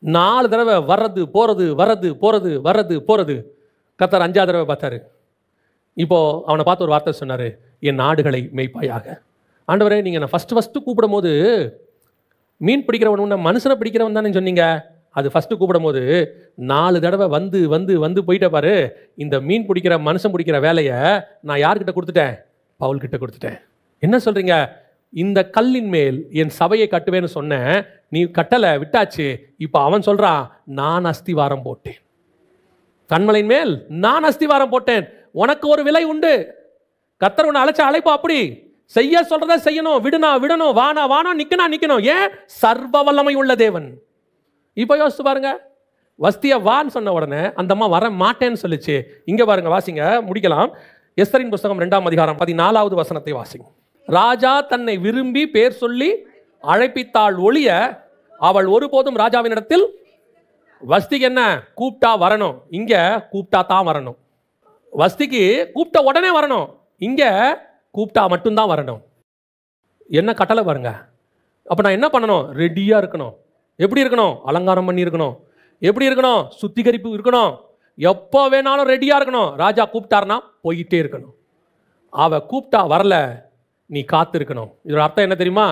4 தடவை வர்றது போறது வர்றது போறது வர்றது போறது. கர்த்தர் 5வது தடவை பார்த்தாரு. இப்போ அவனை பார்த்து ஒரு வார்த்தை சொன்னாரு, என் ஆடுகளை மேய்ப்பாயாக. ஆண்டவரே, நீங்க நான் ஃபர்ஸ்ட் கூப்பிடும் போது மீன் பிடிக்கிறவன் உன்னை மனுஷனை பிடிக்கிறவன் தானே சொன்னீங்க. அது ஃபஸ்ட்டு கூப்பிடும் போது 4 தடவை வந்து வந்து வந்து போயிட்ட பாரு. இந்த மீன் பிடிக்கிற மனுஷன் பிடிக்கிற வேலையை நான் யார்கிட்ட கொடுத்துட்டேன்? பவுல்கிட்ட கொடுத்துட்டேன். என்ன சொல்றீங்க? இந்த கல்லின் மேல் என் சபையை கட்டுவேன்னு சொன்னேன், நீ கட்டலை, விட்டாச்சு. இப்போ அவன் சொல்றான், நான் அஸ்திவாரம் போட்டேன். கன்மலையின் மேல் நான் அஸ்திவாரம் போட்டேன். உனக்கு ஒரு விலை உண்டு. கர்த்தர் உன்னை அழைச்ச அழைப்பு அப்படி. செய்ய சொல்றத செய்யணும், விடுனா விடணும், வானா வானா, நிக்கனா நிக்கணும். ஏன்? சர்வ வல்லமை உள்ள தேவன். இப்போ யோசிச்சு பாருங்க, வஸ்திய வான்னு சொன்ன உடனே அந்த அம்மா வர மாட்டேன்னு சொல்லிச்சு. இங்க பாருங்க, வாசிங்க, முடிக்கலாம். எஸ்தரின் புஸ்தகம் 2ஆம் அதிகாரம் 14வது வசனத்தை வாசிங்க. ராஜா தன்னை விரும்பி பேர் சொல்லி அழைப்பித்தாள் ஒழிய அவள் ஒருபோதும் ராஜாவினிடத்தில், வஸ்திக்கு என்ன? கூப்பிட்டா வரணும். இங்க கூப்பிட்டா தான் வரணும். வஸ்திக்கு கூப்பிட்ட உடனே வரணும், இங்க கூப்பிட்டா மட்டும்தான் வரணும். என்ன கட்டளை பாருங்க. அப்ப நான் என்ன பண்ணணும்? ரெடியா இருக்கணும். எப்படி இருக்கணும்? அலங்காரம் பண்ணி இருக்கணும். எப்படி இருக்கணும்? சுத்திகரிப்பு இருக்கணும். எப்போ வேணாலும் ரெடியா இருக்கணும். ராஜா கூப்பிட்டாருன்னா போயிட்டே இருக்கணும். அவ கூப்பிட்டா வரல, நீ காத்து இருக்கணும். இதோட அர்த்தம் என்ன தெரியுமா?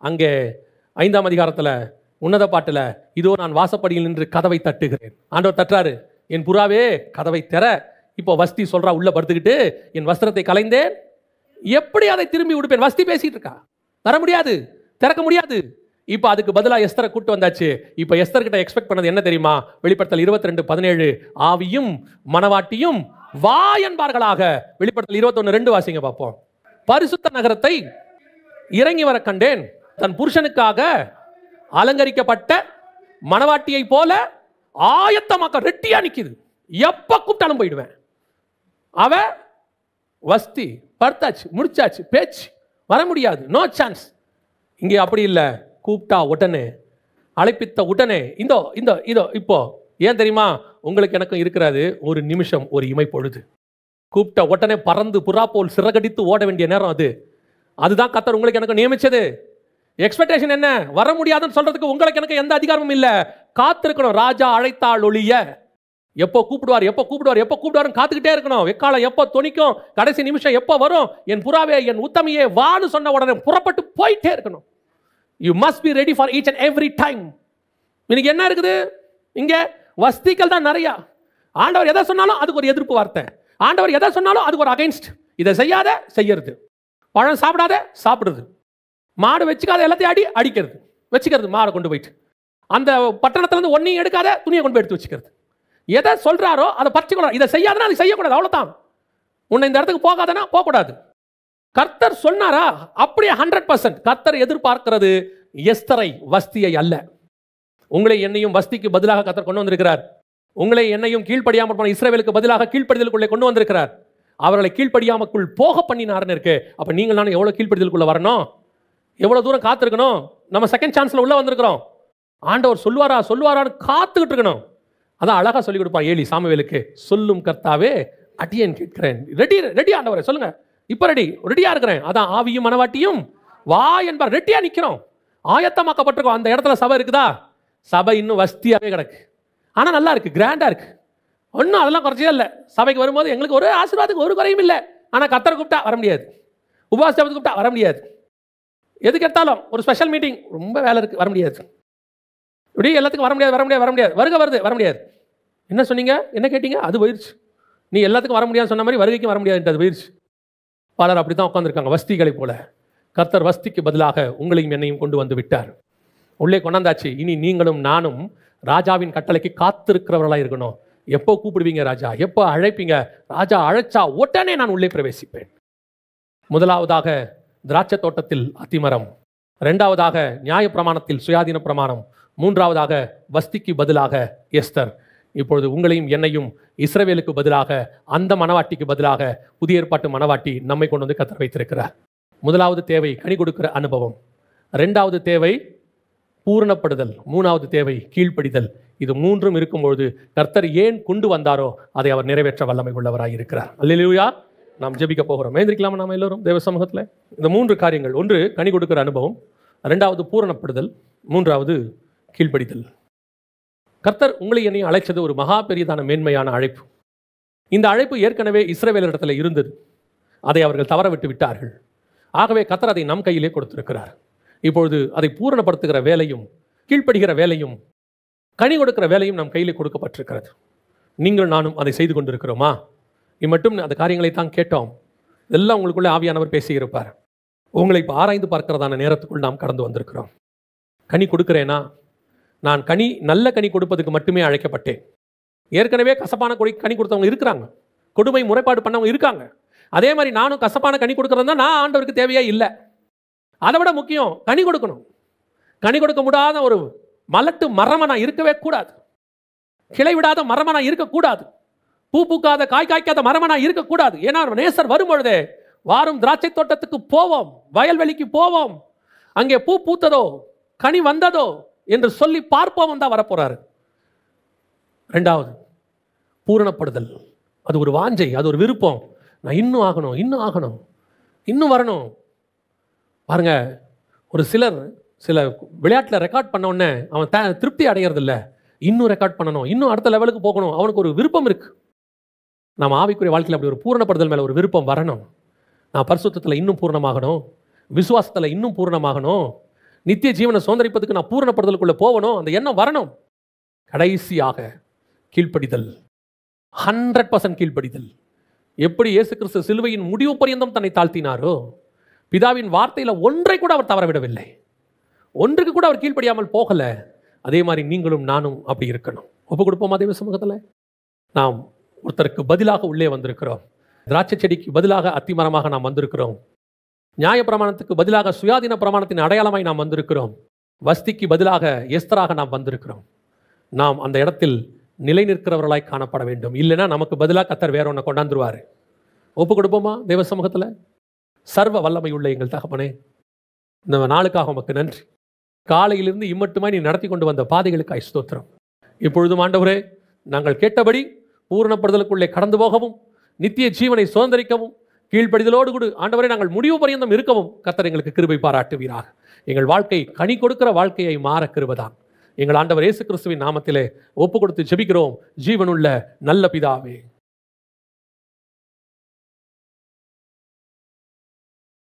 அங்கே 5ஆம் அதிகாரத்தில் உன்னத பாட்டில், இதோ நான் வாசப்படியில் நின்று கதவை தட்டுகிறேன். ஆண்டவர் தட்டுறாரு, என் புறாவே கதவை திற. இப்போ வஸ்தி சொல்றா, உள்ள படுத்துக்கிட்டு என் வஸ்திரத்தை கலைந்தேன், எப்படி அதை திரும்பி உடுப்பேன்? வஸ்தி பேசிட்டு இருக்கா, வர முடியாது, திறக்க முடியாது. இப்போ அதுக்கு பதிலாக எஸ்தரை கூட்டு வந்தாச்சு. இப்போ எஸ்தர் கிட்ட எக்ஸ்பெக்ட் பண்ணது என்ன தெரியுமா? வெளிப்படுத்தல் 22:17, ஆவியும் மனவாட்டியும் வா என்பார்களாக. வெளிப்படுத்தல் 21:2 வாசிங்க பார்ப்போம். பரிசுத்த நகரத்தை இறங்கி வர கண்டேன், தன் புருஷனுக்காக அலங்கரிக்கப்பட்ட மனவாட்டியை போல ஆயத்தமாக்க ரெட்டியா நிக்குது. எப்ப கூப்பிட்டாலும் போயிடுவேன். அவ வஸ்தி படுத்தாச்சு, முடிச்சாச்சு, பேச்சு வர முடியாது, நோ சான்ஸ். இங்கே அப்படி இல்லை. கூப்பிட்டா உடனே, அழைப்பித்த உடனே, இதோ இந்த இதோ இப்போ. ஏன் தெரியுமா? உங்களுக்கு எனக்கும் இருக்கிறது ஒரு நிமிஷம், ஒரு இமை பொழுது. கூப்பிட்ட உடனே பறந்து புறா போல் சிறகடித்து ஓட வேண்டிய நேரம் அது. அதுதான் கர்த்தர் உங்களுக்கு எனக்கு நியமிச்சது. எக்ஸ்பெக்டேஷன் என்ன? வர முடியாதுன்னு சொல்றதுக்கு உங்களுக்கு எனக்கு எந்த அதிகாரமும் இல்லை. காத்திருக்கணும். ராஜா அழைத்தாள் ஒழிய, எப்போ கூப்பிடுவார், எப்போ கூப்பிடுவார், எப்போ கூப்பிடுவார் காத்துக்கிட்டே இருக்கணும். எக்காலம் எப்போ தொனிக்கும், கடைசி நிமிஷம் எப்போ வரும், என் புறாவே என் உத்தமியே வான்னு சொன்ன உடனே புறப்பட்டு போயிட்டே இருக்கணும். You must be ready for each and every time. இன்னைக்கு என்ன இருக்குது? இங்க வஸ்திகள் தான் நிறைய. ஆண்டவர் எதை சொன்னாலும் அதுக்கு ஒரு எதிர்ப்பு வார்த்தை. ஆண்டவர் எதை சொன்னாலும் அதுக்கு ஒரு அகைன்ஸ்ட். இதை செய்யாத செய்யறது, பழம் சாப்பிடாத சாப்பிடுறது, மாடு வச்சுக்காத எல்லாத்தையும் அடிக்கிறது, வச்சுக்கிறது மாடை கொண்டு போயிட்டு, அந்த பட்டணத்துல இருந்து ஒன்னையும் எடுக்காத துணியை கொண்டு போய் எடுத்து வச்சுக்கிறது. எதை சொல்றாரோ அதை பறிச்சுக்கணும். இதை செய்யாதனா அது செய்யக்கூடாது, அவ்வளவுதான். உன்னை இந்த இடத்துக்கு போகாதனா போகக்கூடாது. கர்த்தர் சொன்னாரா? அப்படியே 100%. கர்த்தர் எதிர்பார்க்கிறது எஸ்தரை, வஸ்தியை அல்ல. உங்களை என்னையும் வஸ்திக்கு பதிலாக கர்த்தர் கொண்டு வந்திருக்கிறார். உங்களை என்னையும் கீழ்ப்படியாமல் போன இஸ்ரவேலுக்கு பதிலாக கீழ்ப்படிதலுக்குள்ளே கொண்டு வந்திருக்கிறார். அவர்களை கீழ்ப்படியாமக்குள் போக பண்ணினார்னு இருக்கு. அப்ப நீங்கள் நானும் எவ்வளவு கீழ்ப்படிதலுக்குள்ள வரணும், எவ்வளவு தூரம் காத்திருக்கணும். நம்ம செகண்ட் சான்ஸ்ல உள்ள வந்திருக்கிறோம். ஆண்டவர் சொல்லுவாரா சொல்லுவாரான்னு காத்துக்கிட்டு இருக்கணும். அதான் அழகா சொல்லி கொடுப்பான் ஏலி சாமுவேலுக்கு, சொல்லும் கர்த்தாவே அடியேன் கேட்கிறேன். ரெடி ரெடி ஆண்டவரே சொல்லுங்க, இப்ப ரெடியா இருக்கிறேன். அதான் ஆவியும் மனவாட்டியும் வா என்பார். ரெட்டியா நிக்கிறோம், ஆயத்தமாக்கப்பட்டிருக்கோம். அந்த இடத்துல சபை இருக்குதா? சபை இன்னும் வஸ்தியாவே கிடக்கு. ஆனா நல்லா இருக்கு, கிராண்டா இருக்கு. ஒன்றும் அதெல்லாம் குறைச்சே இல்லை. சபைக்கு வரும்போது எங்களுக்கு ஒரு ஆசீர்வாதத்துக்கு ஒரு குறையும் இல்லை. ஆனா கர்த்தரை கூப்பிட்டா வர முடியாது, உபவாசத்துக்கு கூப்பிட்டா வர முடியாது. எதுக்கு எடுத்தாலும் ஒரு ஸ்பெஷல் மீட்டிங், ரொம்ப வேலை இருக்கு, வர முடியாது. இப்படி எல்லாத்துக்கும் வர முடியாது, வர முடியாது, வர முடியாது. வருகை வருது, வர முடியாது. என்ன சொன்னீங்க, என்ன கேட்டீங்க, அது போயிடுச்சு. நீ எல்லாத்துக்கும் வர முடியாதுன்னு சொன்ன மாதிரி வருகைக்கும் வர முடியாது, அது போயிடுச்சு. பலர் அப்படி தான் உட்காந்துருக்காங்க, வஸ்திகளை போல. கர்த்தர் வஸ்திக்கு பதிலாக உங்களையும் என்னையும் கொண்டு வந்து விட்டார், உள்ளே கொண்டாந்தாச்சு. இனி நீங்களும் நானும் ராஜாவின் கட்டளைக்கு காத்திருக்கிறவர்களாக இருக்கணும். எப்போ கூப்பிடுவீங்க ராஜா, எப்போ அழைப்பீங்க ராஜா, அழைச்சா உடனே நான் உள்ளே பிரவேசிப்பேன். முதலாவதாக திராட்சை தோட்டத்தில் அத்திமரம், இரண்டாவதாக நியாய பிரமாணத்தில் சுயாதீன பிரமாணம், மூன்றாவதாக வஸ்திக்கு பதிலாக எஸ்தர். இப்பொழுது உங்களையும் என்னையும் இஸ்ரவேலுக்கு பதிலாக, அந்த மனவாட்டிக்கு பதிலாக புதிய ஏற்பாட்டு மனவாட்டி நம்மை கொண்டு வந்து கர்த்தர் வைத்திருக்கிறார். முதலாவது தேவை கனி கொடுக்கிற அனுபவம், இரண்டாவது தேவை பூரணப்படுதல், மூணாவது தேவை கீழ்ப்படிதல். இது மூன்றும் இருக்கும்பொழுது கர்த்தர் ஏன் கொண்டு வந்தாரோ அதை அவர் நிறைவேற்ற வல்லமை உள்ளவராக இருக்கிறார். அல்லேலூயா. நாம் ஜெபிக்க போகிறோம். எழுந்திருக்கலாமா நாம் எல்லோரும் தேவ சமூகத்தில்? இந்த மூன்று காரியங்கள், ஒன்று கனி கொடுக்கிற அனுபவம், இரண்டாவது பூரணப்படுதல், மூன்றாவது கீழ்ப்படிதல். கர்த்தர் உங்களை என்னையும் அழைச்சது ஒரு மகா பெரியதான மேன்மையான அழைப்பு. இந்த அழைப்பு ஏற்கனவே இஸ்ரவேலரிடத்தில் இருந்தது, அதை அவர்கள் தவற விட்டு விட்டார்கள். ஆகவே கர்த்தர் அதை நம் கையிலே கொடுத்திருக்கிறார். இப்பொழுது அதை பூரணப்படுத்துகிற வேலையும் கீழ்ப்படுகிற வேலையும் கனி கொடுக்கிற வேலையும் நம் கையில் கொடுக்கப்பட்டிருக்கிறது. நீங்கள் நானும் அதை செய்து கொண்டிருக்கிறோமா? இம்மட்டும் அந்த காரியங்களை தான் கேட்டோம். இதெல்லாம் உங்களுக்குள்ளே ஆவியானவர் பேசியிருப்பார். உங்களை இப்போ ஆராய்ந்து பார்க்கிறதான நேரத்துக்குள் நாம் கடந்து வந்திருக்கிறோம். கனி கொடுக்கிறேனா? நான் நல்ல கனி கொடுப்பதுக்கு மட்டுமே அழைக்கப்பட்டேன். ஏற்கனவே கசப்பான கனி கொடுத்தவங்க இருக்கிறாங்க, கொடுமை முறைப்பாடு பண்ணவங்க இருக்காங்க. அதே மாதிரி நானும் கசப்பான கனி கொடுக்கறதா நான் ஆண்டவருக்கு தேவையே இல்லை. அதை விட முக்கியம் கனி கொடுக்கணும். கனி கொடுக்க முடியாத ஒரு மலட்டு மரமா நான் இருக்கவே கூடாது. கிளை விடாத மரமா நான் இருக்கக்கூடாது. பூ பூக்காத காய் காய்க்காத மரமா நான் இருக்கக்கூடாது. ஏன்னா நேசர் வரும்பொழுதே வாரும் திராட்சை தோட்டத்துக்கு போவோம், வயல்வெளிக்கு போவோம், அங்கே பூ பூத்ததோ கனி வந்ததோ என்று சொல்லி பார்ப்போம் தான் வரப்போறாரு. ரெண்டாவது, பூரணப்படுதல். அது ஒரு வாஞ்சை, அது ஒரு விருப்பம். நான் இன்னும் ஆகணும், இன்னும் ஆகணும், இன்னும் வரணும். பாருங்க, ஒரு சில விளையாட்டில் ரெக்கார்ட் பண்ண உடனே அவன் திருப்தி அடைகிறதில்ல. இன்னும் ரெக்கார்ட் பண்ணணும், இன்னும் அடுத்த லெவலுக்கு போகணும், அவனுக்கு ஒரு விருப்பம் இருக்கு. நம்ம ஆவிக்குரிய வாழ்க்கையில் அப்படி ஒரு பூரணப்படுதல் மேலே ஒரு விருப்பம் வரணும். நான் பரிசுத்தத்தில் இன்னும் பூரணமாகணும், விசுவாசத்தில் இன்னும் பூரணமாகணும், நித்திய ஜீவனை சுதந்திரிப்பதுக்கு நான் பூரணப்படுதலுக்குள்ளே போகணும். அந்த எண்ணம் வரணும். கடைசியாக கீழ்ப்படிதல், 100% கீழ்ப்படிதல். எப்படி இயேசு கிறிஸ்து சிலுவையின் முடிவு பரியந்தம் தன்னை தாழ்த்தினாரோ, பிதாவின் வார்த்தையில் ஒன்றை கூட அவர் தவறவிடவில்லை, ஒன்றுக்கு கூட அவர் கீழ்ப்படியாமல் போகல. அதே மாதிரி நீங்களும் நானும் அப்படி இருக்கணும். ஒப்பு கொடுப்போமா தேவ சமூகத்தில்? நாம் ஒருத்தருக்கு பதிலாக உள்ளே வந்திருக்கிறோம். திராட்சை செடிக்கு பதிலாக அத்திமரமாக நாம் வந்திருக்கிறோம். நியாய பிரமாணத்துக்கு பதிலாக சுயாதீன பிரமாணத்தின் அடையாளமாய் நாம் வந்திருக்கிறோம். வஸ்திக்கு பதிலாக எஸ்தராக நாம் வந்திருக்கிறோம். நாம் அந்த இடத்தில் நிலை நிற்கிறவர்களாய் காணப்பட வேண்டும். இல்லைன்னா நமக்கு பதிலாக கர்த்தர் வேற ஒன்றை கொண்டாந்துருவார். ஒப்பு கொடுப்போமா தேவ சமூகத்தில்? சர்வ வல்லமை உள்ள எங்கள் தகப்பனே, இந்த நாளுக்காக உமக்கு நன்றி. காலையிலிருந்து இம்மட்டுமாய் நீ நடத்தி கொண்டு வந்த பாதைகளுக்காய் ஸ்தோத்திரம். இப்பொழுதும் ஆண்டவரே, நாங்கள் கேட்டபடி பூரணப்படுதலுக்குள்ளே கடந்து போகவும் நித்திய ஜீவனை சுதந்திரிக்கவும் கீழ்ப்படிதலோடு கூட ஆண்டவரே நாங்கள் முடிவு பரியந்தம் இருக்கவும் கர்த்தர் எங்களுக்கு கிருபை பாராட்டுவீராக. எங்கள் வாழ்க்கை கனி கொடுக்கிற வாழ்க்கையை மாற கிருபைதான். எங்கள் ஆண்டவர் இயேசு கிறிஸ்துவின் நாமத்திலே ஒப்பு கொடுத்து ஜெபிக்கிறோம் ஜீவனுள்ள நல்ல பிதாவே.